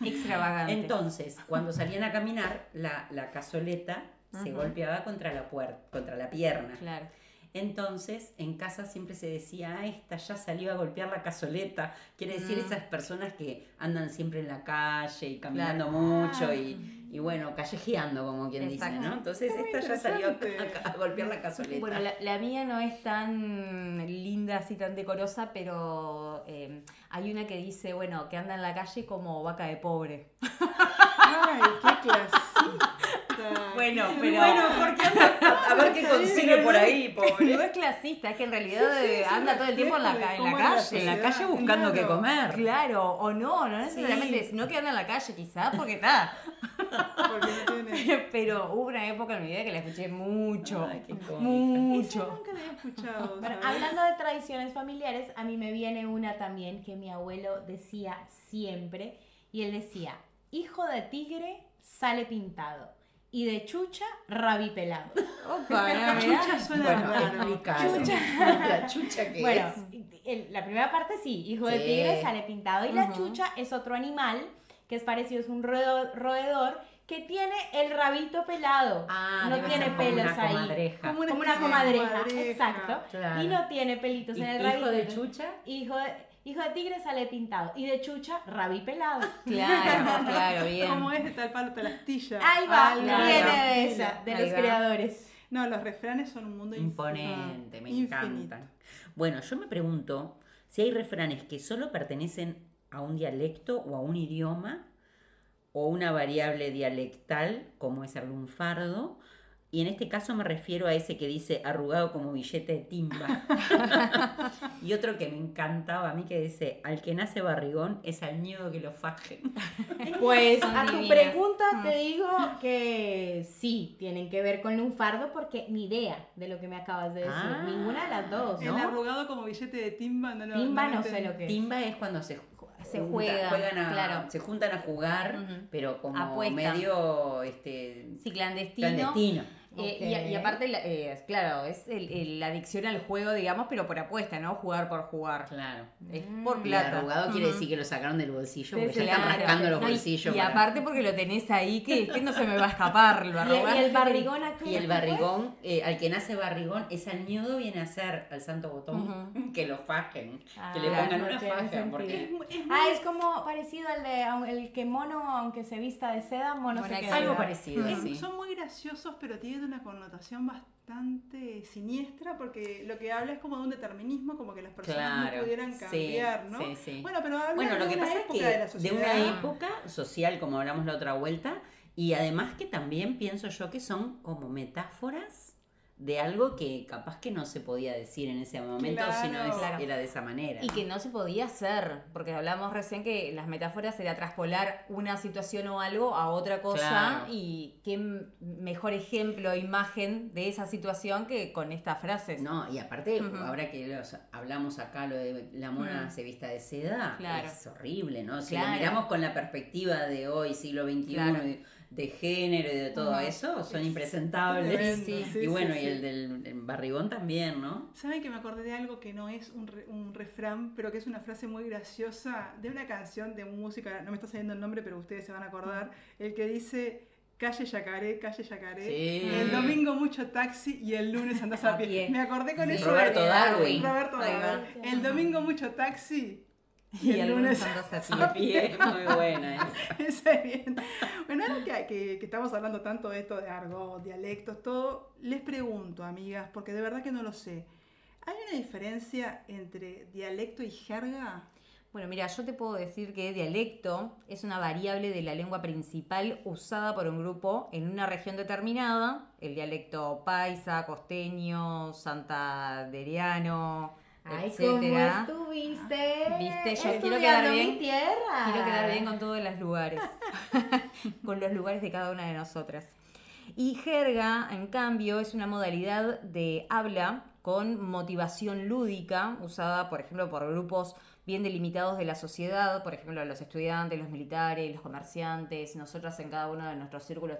Speaker 2: Extravagante.
Speaker 1: Entonces, cuando salían a caminar, la cazoleta se
Speaker 2: Ujú.
Speaker 1: golpeaba contra la puerta, contra la pierna.
Speaker 2: Claro.
Speaker 1: Entonces, en casa siempre se decía, esta ya salió a golpear la cazoleta. Quiere decir esas personas que andan siempre en la calle y caminando
Speaker 2: Claro.
Speaker 1: mucho y bueno, callejeando, como quien
Speaker 2: Exacto.
Speaker 1: dice, ¿no? Entonces,
Speaker 3: Está muy
Speaker 1: esta ya salió
Speaker 3: interesante.
Speaker 1: a golpear la cazoleta.
Speaker 2: Bueno, la mía no es tan linda, así tan decorosa, pero hay una que dice, bueno, que anda en la calle como vaca de pobre.
Speaker 3: ¡Ay, qué clasista!
Speaker 2: Bueno,
Speaker 3: Qué
Speaker 2: pero-
Speaker 1: Bueno, porque anda a ver qué consigue por ahí, pobre.
Speaker 2: No es clasista, es que en realidad
Speaker 3: Sí, sí, es
Speaker 2: anda
Speaker 3: un
Speaker 2: todo el tiempo en la,
Speaker 3: reflejo de
Speaker 2: en la
Speaker 3: cómo es la
Speaker 2: calle.
Speaker 1: En la
Speaker 3: sociedad,
Speaker 1: calle buscando qué
Speaker 3: claro.
Speaker 1: comer.
Speaker 2: Claro, o no necesariamente,
Speaker 3: Sí.
Speaker 2: sino que anda en la calle quizás, porque está.
Speaker 3: Porque no tiene...
Speaker 2: Pero hubo una época en mi vida que la escuché mucho.
Speaker 1: Ay, qué cómica.
Speaker 3: Esa
Speaker 2: Mucho.
Speaker 3: nunca la había escuchado.
Speaker 4: Bueno,
Speaker 3: ¿sabes?
Speaker 4: hablando de tradiciones familiares, a mí me viene una también que mi abuelo decía siempre, y él decía, hijo de tigre sale pintado, y de chucha rabipelado.
Speaker 2: Opa,
Speaker 3: La
Speaker 2: mirá.
Speaker 3: chucha suena
Speaker 1: Bueno,
Speaker 3: raro.
Speaker 1: explícalo. La chucha que
Speaker 4: Bueno,
Speaker 1: es.
Speaker 4: la primera parte sí, hijo de
Speaker 1: Sí.
Speaker 4: tigre sale pintado, y la
Speaker 2: Ujú.
Speaker 4: chucha es otro animal que es parecido, es un roedor que tiene el rabito pelado.
Speaker 1: Ah,
Speaker 4: no
Speaker 1: debe
Speaker 4: tiene
Speaker 1: ser como
Speaker 4: pelos
Speaker 1: una
Speaker 4: ahí.
Speaker 1: comadreja.
Speaker 3: Como
Speaker 4: Como una
Speaker 3: especie de
Speaker 4: comadreja, exacto.
Speaker 1: Claro.
Speaker 4: Y no tiene pelitos
Speaker 1: ¿Y
Speaker 4: en el
Speaker 1: hijo
Speaker 4: rabito.
Speaker 1: de
Speaker 4: entonces,
Speaker 1: chucha?
Speaker 4: Hijo de tigre sale pintado. Y de chucha, rabí pelado.
Speaker 2: Claro, claro, bien.
Speaker 3: Como es de tal palo tal astilla.
Speaker 4: Ahí va,
Speaker 3: Algo
Speaker 2: claro.
Speaker 4: viene
Speaker 3: así.
Speaker 4: de esa, de
Speaker 2: Ahí
Speaker 4: los
Speaker 2: va.
Speaker 4: creadores.
Speaker 3: No, los refranes son un mundo
Speaker 1: Imponente, me
Speaker 3: infinito.
Speaker 1: encantan. Bueno, yo me pregunto si hay refranes que solo pertenecen a un dialecto o a un idioma o una variable dialectal, como es el lunfardo, y en este caso me refiero a ese que dice arrugado como billete de timba. Y otro que me encantaba a mí que dice, al que nace barrigón es al ñudo que lo fajen.
Speaker 4: Pues
Speaker 2: Son
Speaker 4: a tu
Speaker 2: divinas.
Speaker 4: pregunta te digo que sí, tienen que ver con lunfardo porque ni idea de lo que me acabas de decir.
Speaker 1: Ah.
Speaker 4: Ninguna de las dos.
Speaker 3: El arrugado como billete de timba, no lo
Speaker 4: Timba
Speaker 3: lo
Speaker 4: no sé
Speaker 3: entendí.
Speaker 4: lo que es.
Speaker 1: Timba es cuando se
Speaker 2: juega, claro.
Speaker 1: se juntan a jugar,
Speaker 2: Ujú.
Speaker 1: pero como
Speaker 2: Apuestan.
Speaker 1: medio
Speaker 2: Sí, clandestino.
Speaker 1: clandestino.
Speaker 2: Y aparte, claro, es la adicción al juego, digamos, pero por apuesta, ¿no? Jugar por jugar.
Speaker 1: Claro.
Speaker 2: Es por
Speaker 1: Y
Speaker 2: plata.
Speaker 1: arrugado quiere
Speaker 2: Ujú.
Speaker 1: decir que lo sacaron del bolsillo,
Speaker 4: Sí,
Speaker 1: porque
Speaker 4: sí,
Speaker 1: ya están
Speaker 2: claro.
Speaker 1: rascando los
Speaker 2: No, y-
Speaker 1: bolsillos.
Speaker 2: Y,
Speaker 1: para-
Speaker 2: aparte porque lo tenés ahí, que no se me va a escapar, lo
Speaker 4: Y
Speaker 2: arrugaste.
Speaker 4: el barrigón aquí.
Speaker 1: Y el barrigón, al que nace barrigón, es al ñudo viene a ser al santo botón, que lo fajen, que le
Speaker 4: Ah,
Speaker 1: pongan
Speaker 4: no
Speaker 1: una
Speaker 4: tiene
Speaker 1: faja,
Speaker 4: sentido.
Speaker 1: porque
Speaker 3: Es muy-
Speaker 4: Es como parecido al de el que mono, aunque se vista de seda, mono se
Speaker 2: Mono
Speaker 4: queda.
Speaker 1: algo
Speaker 2: queda.
Speaker 1: parecido, sí.
Speaker 3: Son muy graciosos, pero tienen una connotación bastante siniestra porque lo que habla es como de un determinismo, como que las personas
Speaker 1: Claro,
Speaker 3: no pudieran
Speaker 1: sí,
Speaker 3: cambiar, ¿no?
Speaker 1: sí, sí.
Speaker 3: Bueno, pero habla
Speaker 1: Bueno,
Speaker 3: de
Speaker 1: lo que
Speaker 3: una
Speaker 1: pasa es
Speaker 3: época
Speaker 1: que
Speaker 3: de la
Speaker 1: de
Speaker 3: sociedad.
Speaker 1: una época social, como hablamos la otra vuelta, y además que también pienso yo que son como metáforas de algo que capaz que no se podía decir en ese momento,
Speaker 3: Claro.
Speaker 1: sino
Speaker 2: Claro.
Speaker 1: era de esa manera.
Speaker 2: Y que no se podía hacer, porque hablamos recién que las metáforas era traspolar una situación o algo a otra cosa,
Speaker 1: Claro.
Speaker 2: y qué mejor ejemplo, imagen de esa situación que con estas frases.
Speaker 1: No, y aparte,
Speaker 2: Ujú.
Speaker 1: ahora que hablamos acá lo de la mona se vista de seda,
Speaker 2: Claro.
Speaker 1: es horrible, ¿no? Si
Speaker 2: Claro.
Speaker 1: lo miramos con la perspectiva de hoy, siglo XXI,
Speaker 2: Claro.
Speaker 1: de género y de todo
Speaker 2: Ujú.
Speaker 1: eso, son
Speaker 3: Es
Speaker 1: impresentables.
Speaker 3: tremendo,
Speaker 2: Sí,
Speaker 3: sí,
Speaker 1: Y bueno,
Speaker 3: sí,
Speaker 1: y
Speaker 3: sí.
Speaker 1: el del barrigón también, ¿no?
Speaker 3: ¿Saben que me acordé de algo que no es un refrán, pero que es una frase muy graciosa de una canción de música, no me está saliendo el nombre, pero ustedes se van a acordar, el que dice calle Yacaré,
Speaker 1: Sí.
Speaker 3: el domingo mucho taxi y el lunes andás a pie.
Speaker 2: Bien.
Speaker 3: Me acordé con
Speaker 2: Sí.
Speaker 3: eso.
Speaker 1: Roberto
Speaker 3: de
Speaker 1: Darwin.
Speaker 3: Roberto
Speaker 2: Ahí va.
Speaker 3: Darwin. El domingo mucho taxi
Speaker 2: Y
Speaker 3: el
Speaker 2: algunos
Speaker 3: lunes
Speaker 2: santos a
Speaker 3: a
Speaker 2: pie.
Speaker 1: Es muy buena esa.
Speaker 3: Esa es bien. Bueno, ahora que estamos hablando tanto de esto de argot, dialectos, todo, les pregunto, amigas, porque de verdad que no lo sé. ¿Hay una diferencia entre dialecto y jerga?
Speaker 2: Bueno, mira, yo te puedo decir que dialecto es una variable de la lengua principal usada por un grupo en una región determinada. El dialecto paisa, costeño, santandereano,
Speaker 4: Ay, ¿cómo
Speaker 2: etcétera.
Speaker 4: estuviste?
Speaker 2: Viste, yo quiero
Speaker 4: Estudiando
Speaker 2: quedar
Speaker 4: mi
Speaker 2: bien.
Speaker 4: tierra.
Speaker 2: Quiero quedar bien con todos los lugares, con los lugares de cada una de nosotras. Y jerga, en cambio, es una modalidad de habla con motivación lúdica, usada, por ejemplo, por grupos bien delimitados de la sociedad, por ejemplo, los estudiantes, los militares, los comerciantes. Nosotras en cada uno de nuestros círculos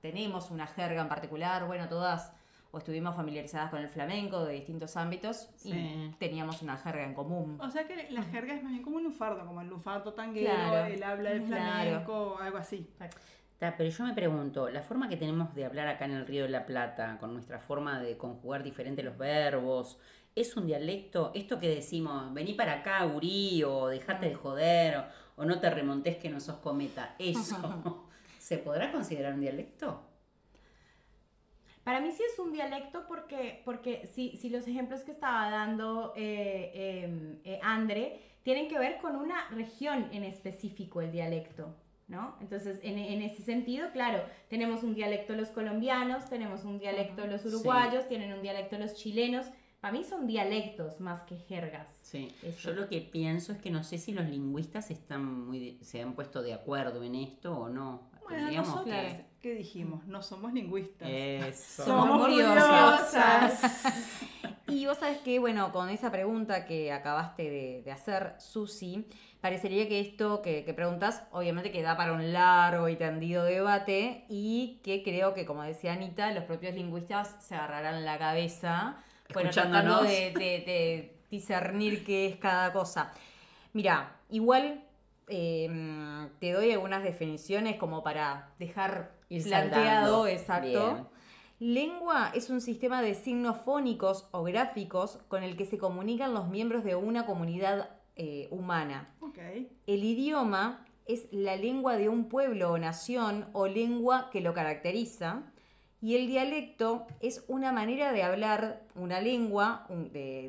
Speaker 2: tenemos una jerga en particular, bueno, todas o estuvimos familiarizadas con el flamenco de distintos ámbitos y
Speaker 1: Sí.
Speaker 2: teníamos una jerga en común.
Speaker 3: O sea que la jerga es más bien como un lunfardo, como el lunfardo tanguero,
Speaker 2: Claro,
Speaker 3: el habla del
Speaker 2: claro.
Speaker 3: flamenco, algo así.
Speaker 1: Pero yo me pregunto, la forma que tenemos de hablar acá en el Río de la Plata, con nuestra forma de conjugar diferente los verbos, ¿es un dialecto? Esto que decimos, vení para acá, gurí, o dejate de joder, o no te remontés que no sos cometa, ¿eso se podrá considerar un dialecto?
Speaker 4: Para mí sí es un dialecto porque si los ejemplos que estaba dando Andre tienen que ver con una región en específico el dialecto, ¿no? Entonces, en ese sentido, claro, tenemos un dialecto los colombianos, tenemos un dialecto los uruguayos, tienen un dialecto los chilenos. Para mí son dialectos más que jergas.
Speaker 1: Sí,
Speaker 4: Eso.
Speaker 1: yo lo que pienso es que no sé si los lingüistas se han puesto de acuerdo en esto o no.
Speaker 3: Bueno,
Speaker 1: Digamos
Speaker 3: nosotros,
Speaker 2: claro.
Speaker 3: ¿qué dijimos? No somos lingüistas.
Speaker 1: Eso.
Speaker 3: Somos curiosas.
Speaker 2: Y vos sabés que, bueno, con esa pregunta que acabaste de hacer, Susi, parecería que esto que preguntas, obviamente que da para un largo y tendido debate y que creo que, como decía Anita, los propios lingüistas se agarrarán la cabeza, bueno, tratando
Speaker 1: Escuchándonos.
Speaker 2: de discernir qué es cada cosa. Mira, igual te doy algunas definiciones como para dejar
Speaker 1: Ir
Speaker 2: planteado,
Speaker 1: saldando.
Speaker 2: exacto.
Speaker 1: Bien.
Speaker 2: Lengua es un sistema de signos fónicos o gráficos con el que se comunican los miembros de una comunidad humana.
Speaker 3: Ok.
Speaker 2: El idioma es la lengua de un pueblo o nación o lengua que lo caracteriza. Y el dialecto es una manera de hablar una lengua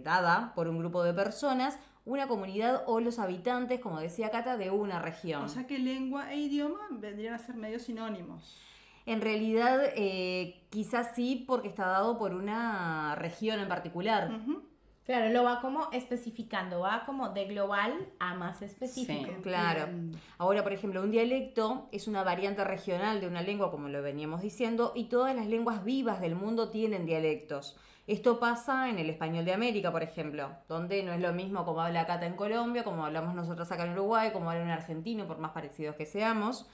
Speaker 2: dada por un grupo de personas, una comunidad o los habitantes, como decía Cata, de una región.
Speaker 3: O sea que lengua e idioma vendrían a ser medios sinónimos.
Speaker 2: En realidad, quizás sí, porque está dado por una región en particular.
Speaker 3: Ujú.
Speaker 4: Claro, lo va como especificando, va como de global a más específico.
Speaker 2: Sí. Claro.
Speaker 3: Entiendo.
Speaker 2: Ahora, por ejemplo, un dialecto es una variante regional de una lengua, como lo veníamos diciendo, y todas las lenguas vivas del mundo tienen dialectos. Esto pasa en el español de América, por ejemplo, donde no es lo mismo como habla Cata en Colombia, como hablamos nosotros acá en Uruguay, como habla un argentino, por más parecidos que seamos.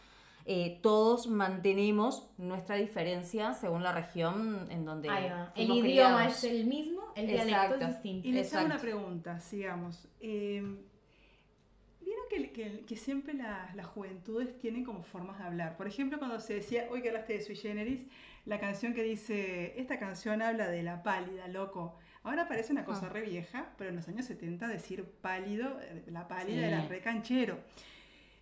Speaker 2: Todos mantenemos nuestra diferencia según la región en donde
Speaker 4: Ahí va. El
Speaker 2: fuimos
Speaker 4: idioma
Speaker 2: criados.
Speaker 4: es el mismo, el dialecto
Speaker 2: Exacto.
Speaker 4: es distinto.
Speaker 3: Y les hago una
Speaker 2: Exacto.
Speaker 3: pregunta, sigamos. ¿Vieron que siempre las juventudes tienen como formas de hablar? Por ejemplo, cuando se decía, hoy que hablaste de Sui Generis, la canción que dice, esta canción habla de la pálida, loco. Ahora parece una cosa re vieja, pero en los años 70 decir pálido, la pálida
Speaker 1: Sí.
Speaker 3: era re canchero.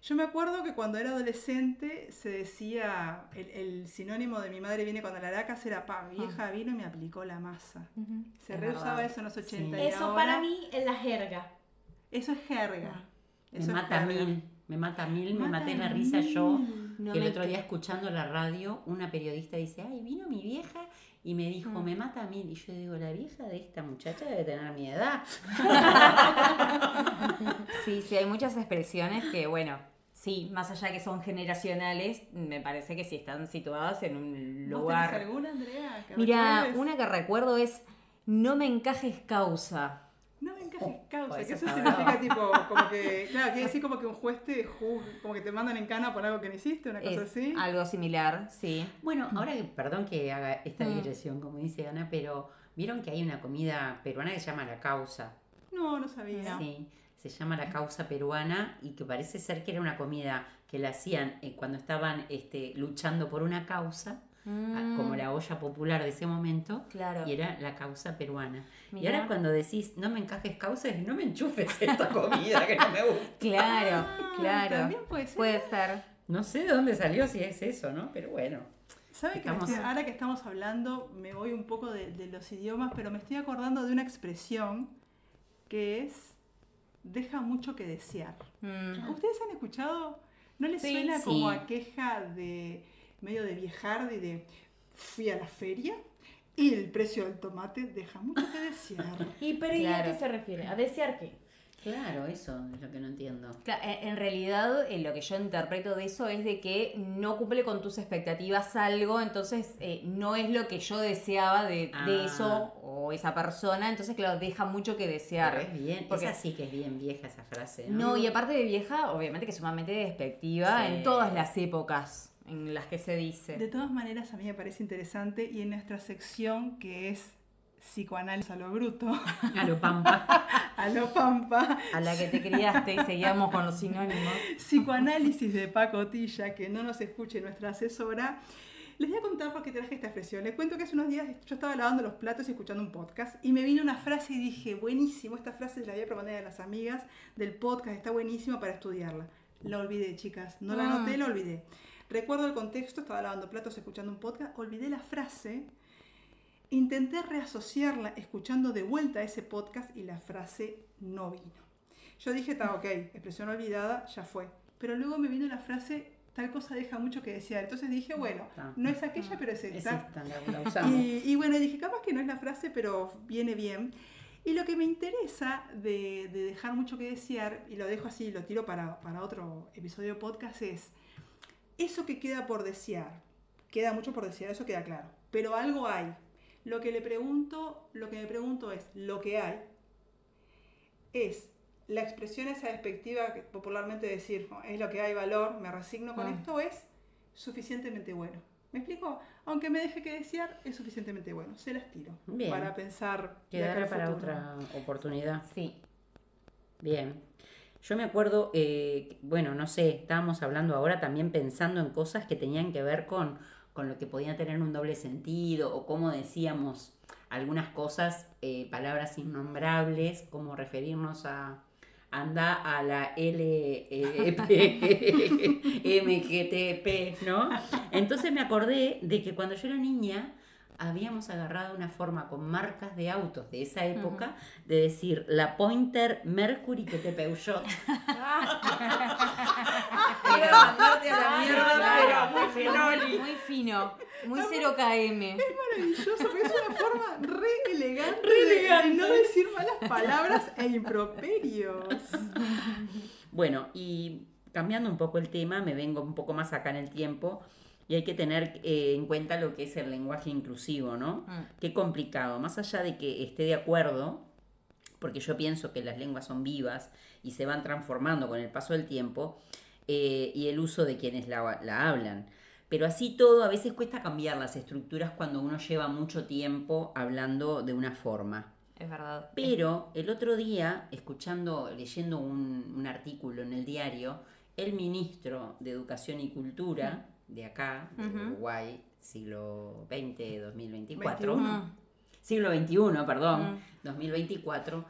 Speaker 3: Yo me acuerdo que cuando era adolescente se decía, el sinónimo de mi madre viene cuando la lacas era vieja vino y me aplicó la masa.
Speaker 4: Ujú.
Speaker 3: Se
Speaker 2: Es
Speaker 3: reusaba
Speaker 2: verdad.
Speaker 3: eso en los 80
Speaker 1: Sí.
Speaker 3: y
Speaker 4: Eso
Speaker 3: ahora-
Speaker 4: para mí es la jerga.
Speaker 3: Eso es jerga.
Speaker 1: Me
Speaker 3: Eso es
Speaker 1: mata
Speaker 3: jerga.
Speaker 1: mil, me mata mil, me
Speaker 3: Mata
Speaker 1: maté la
Speaker 3: mil.
Speaker 1: risa yo.
Speaker 2: No
Speaker 1: Que el
Speaker 2: me
Speaker 1: otro día escuchando la radio, una periodista dice, ay, vino mi vieja y me dijo, me mata mil. Y yo digo, la vieja de esta muchacha debe tener mi edad.
Speaker 2: Sí, hay muchas expresiones que, bueno, sí, más allá que son generacionales, me parece que sí están situadas en un
Speaker 3: ¿Vos tenés
Speaker 2: lugar.
Speaker 3: alguna, Andrea? que
Speaker 2: Mira,
Speaker 3: recuerdes?
Speaker 2: una que recuerdo es no me encajes causa.
Speaker 3: No me encajes causa,
Speaker 1: pues
Speaker 3: que eso
Speaker 1: está
Speaker 3: significa
Speaker 1: bravo.
Speaker 3: tipo, como que, claro, quiere decir como que un juez te juzga, como que te mandan en cana por algo que no hiciste, una cosa
Speaker 2: Es
Speaker 3: así.
Speaker 2: algo similar, sí.
Speaker 1: Bueno, ahora que, perdón que haga esta
Speaker 2: Mm.
Speaker 1: digresión, como dice Ana, pero vieron que hay una comida peruana que se llama la causa.
Speaker 3: No, no sabía.
Speaker 1: Sí, se llama la causa peruana y que parece ser que era una comida que la hacían cuando estaban luchando por una causa como la olla popular de ese momento,
Speaker 2: Claro.
Speaker 1: y era la causa peruana. Y
Speaker 2: Mirá.
Speaker 1: ahora cuando decís, no me encajes causa, es no me enchufes esta comida que no me gusta.
Speaker 2: Claro,
Speaker 3: Ah,
Speaker 2: claro.
Speaker 3: también puede ser.
Speaker 2: Puede ser.
Speaker 1: No sé de dónde salió, si es eso, ¿no? Pero bueno.
Speaker 3: ¿Sabe que
Speaker 1: Estamos-
Speaker 3: ahora que estamos hablando, me voy un poco de los idiomas, pero me estoy acordando de una expresión que es deja mucho que desear. ¿Ustedes han escuchado? ¿No les
Speaker 2: Sí,
Speaker 3: suena
Speaker 1: sí.
Speaker 3: como a queja de medio de viejardi de fui a la feria y el precio del tomate deja mucho que desear?
Speaker 4: ¿Y pero ¿y a
Speaker 2: Claro.
Speaker 4: qué se refiere? ¿A desear qué?
Speaker 1: Claro, eso es lo que no entiendo.
Speaker 2: En realidad, lo que yo interpreto de eso es de que no cumple con tus expectativas algo, entonces no es lo que yo deseaba de
Speaker 1: Ah.
Speaker 2: eso o esa persona, entonces claro, deja mucho que
Speaker 1: Pero
Speaker 2: desear.
Speaker 1: es bien,
Speaker 2: Porque-
Speaker 1: esa sí que es bien vieja esa frase, ¿no?
Speaker 2: No, y aparte de vieja, obviamente que es sumamente despectiva
Speaker 1: Sí.
Speaker 2: en todas las épocas en las que se dice.
Speaker 3: De todas maneras, a mí me parece interesante y en nuestra sección que es psicoanálisis a lo bruto,
Speaker 1: A lo pampa.
Speaker 3: a lo pampa,
Speaker 2: A la que te criaste y seguíamos con los sinónimos.
Speaker 3: psicoanálisis de Paco Tilla, que no nos escuche nuestra asesora, les voy a contar por qué traje esta expresión. Les cuento que hace unos días yo estaba lavando los platos y escuchando un podcast y me vino una frase y dije, buenísimo, esta frase la voy a proponer a las amigas del podcast, está buenísima para estudiarla. La olvidé, chicas, no la anoté, la olvidé. Recuerdo el contexto, estaba lavando platos, escuchando un podcast, olvidé la frase, intenté reasociarla escuchando de vuelta ese podcast y la frase no vino. Yo dije, está ok, expresión olvidada, ya fue. Pero luego me vino la frase, tal cosa deja mucho que desear. Entonces dije, bueno, no es aquella, pero es
Speaker 1: Es
Speaker 3: esta.
Speaker 1: esta, la usamos.
Speaker 3: Y bueno, dije, capaz que no es la frase, pero viene bien. Y lo que me interesa de dejar mucho que desear, y lo dejo así, lo tiro para otro episodio de podcast, es eso que queda por desear. Queda mucho por desear, eso queda claro. Pero algo hay. Lo que me pregunto es, lo que hay es la expresión esa despectiva que popularmente decir, "Oh, es lo que hay, valor, me resigno con esto", es suficientemente bueno. ¿Me explico? Aunque me deje que desear, es suficientemente bueno. Se las tiro
Speaker 1: Bien.
Speaker 3: para pensar de acá
Speaker 1: Quedará
Speaker 3: al
Speaker 1: para
Speaker 3: futuro.
Speaker 1: otra oportunidad.
Speaker 2: Sí.
Speaker 1: Bien. Yo me acuerdo, bueno, no sé, estábamos hablando ahora también pensando en cosas que tenían que ver con lo que podía tener un doble sentido o cómo decíamos algunas cosas, palabras innombrables, como referirnos a anda a la MGTP, ¿no? Entonces me acordé de que cuando yo era niña habíamos agarrado una forma con marcas de autos de esa época de decir la Pointer Mercury que te Peugeot. Quiero mandarte a la mierda, pero muy fenoli.
Speaker 2: Muy fino, muy 0 km.
Speaker 3: Maravilloso, porque es una forma re elegante,
Speaker 1: elegante.
Speaker 3: de no decir malas palabras e improperios.
Speaker 1: Bueno, y cambiando un poco el tema, me vengo un poco más acá en el tiempo y hay que tener en cuenta lo que es el lenguaje inclusivo, ¿no? Qué complicado, más allá de que esté de acuerdo, porque yo pienso que las lenguas son vivas y se van transformando con el paso del tiempo y el uso de quienes la hablan. Pero así todo, a veces cuesta cambiar las estructuras cuando uno lleva mucho tiempo hablando de una forma.
Speaker 2: Es verdad.
Speaker 1: Pero el otro día, leyendo un artículo en el diario, el ministro de Educación y Cultura de acá, de Uruguay, siglo XX, 2024,
Speaker 3: 21.
Speaker 1: siglo XXI, perdón, 2024,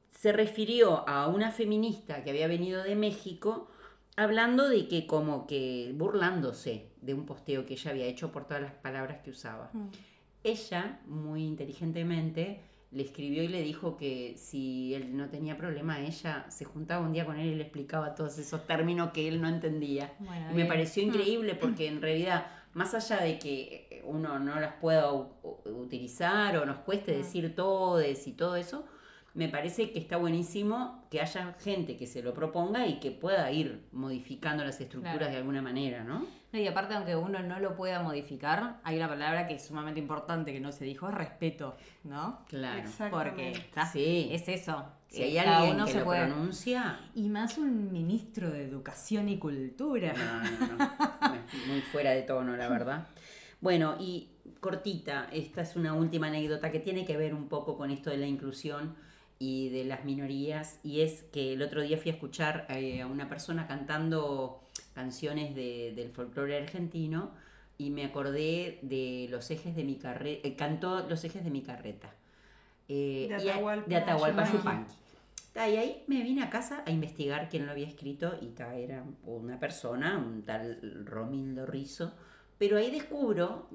Speaker 1: se refirió a una feminista que había venido de México hablando de que como que burlándose de un posteo que ella había hecho por todas las palabras que usaba. Ella, muy inteligentemente, le escribió y le dijo que si él no tenía problema, ella se juntaba un día con él y le explicaba todos esos términos que él no entendía.
Speaker 2: Bueno,
Speaker 1: Y me
Speaker 2: bien.
Speaker 1: pareció increíble porque en realidad, más allá de que uno no las pueda utilizar o nos cueste decir todes y todo eso, me parece que está buenísimo que haya gente que se lo proponga y que pueda ir modificando las estructuras
Speaker 2: Claro.
Speaker 1: de alguna manera, ¿no?
Speaker 2: No, y aparte, aunque uno no lo pueda modificar, hay una palabra que es sumamente importante que no se dijo, es respeto, ¿no?
Speaker 1: Claro.
Speaker 2: Porque
Speaker 3: Exactamente.
Speaker 1: Sí.
Speaker 2: es eso.
Speaker 1: Si hay
Speaker 2: Cada
Speaker 1: alguien
Speaker 2: uno
Speaker 1: que
Speaker 2: se
Speaker 1: lo
Speaker 2: puede-
Speaker 1: pronuncia,
Speaker 2: Y más un ministro de Educación y Cultura.
Speaker 1: no. Muy fuera de tono, la verdad. Bueno, y cortita, esta es una última anécdota que tiene que ver un poco con esto de la inclusión y de las minorías, y es que el otro día fui a escuchar a una persona cantando canciones del folclore argentino y me acordé de los ejes de mi carreta, cantó Los ejes de mi carreta.
Speaker 3: De
Speaker 1: De Atahualpa
Speaker 3: Yupanqui.
Speaker 1: Yupanqui. Y ahí me vine a casa a investigar quién lo había escrito y era una persona, un tal Romildo Rizzo. Pero ahí descubro,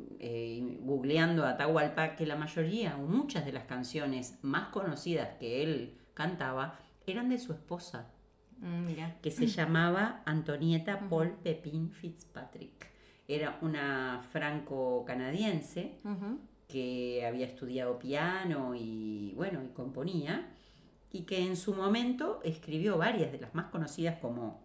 Speaker 1: googleando a Atahualpa, que la mayoría o muchas de las canciones más conocidas que él cantaba eran de su esposa,
Speaker 2: Mira.
Speaker 1: que se llamaba Antonieta Paul Pepin Fitzpatrick. Era una franco-canadiense que había estudiado piano y bueno, y componía, y que en su momento escribió varias de las más conocidas como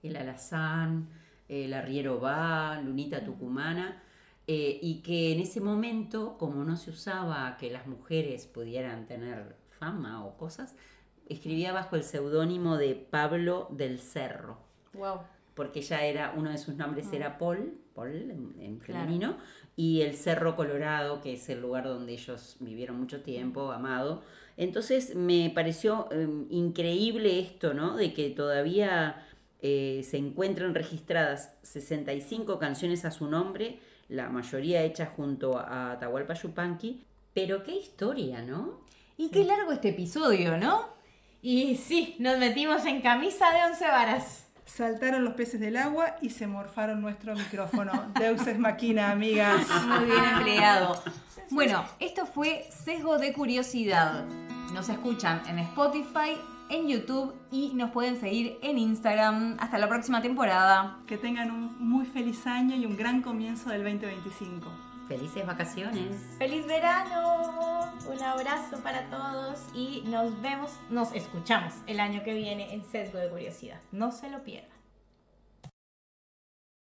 Speaker 1: El Alazán, El Arriero Va, Lunita Tucumana, y que en ese momento, como no se usaba que las mujeres pudieran tener fama o cosas, escribía bajo el seudónimo de Pablo del Cerro,
Speaker 2: Wow.
Speaker 1: porque ella era, uno de sus nombres era Paul en
Speaker 2: Claro.
Speaker 1: femenino, y el Cerro Colorado, que es el lugar donde ellos vivieron mucho tiempo, Amado. Entonces me pareció increíble esto, ¿no? De que todavía se encuentran registradas 65 canciones a su nombre, la mayoría hechas junto a Atahualpa Yupanqui. Pero qué historia, ¿no?
Speaker 2: Y qué largo este episodio, ¿no?
Speaker 4: Y sí, nos metimos en camisa de 11 varas.
Speaker 3: Saltaron los peces del agua y se morfaron nuestro micrófono. Deus ex machina, amigas.
Speaker 2: Muy bien empleado. Bueno, esto fue Sesgo de Curiosidad. Nos escuchan en Spotify, en YouTube y nos pueden seguir en Instagram. Hasta la próxima temporada.
Speaker 3: Que tengan un muy feliz año y un gran comienzo del 2025.
Speaker 1: Felices vacaciones.
Speaker 4: ¡Feliz verano! Un abrazo para todos y nos escuchamos el año que viene en Sesgo de Curiosidad. No se lo pierdan.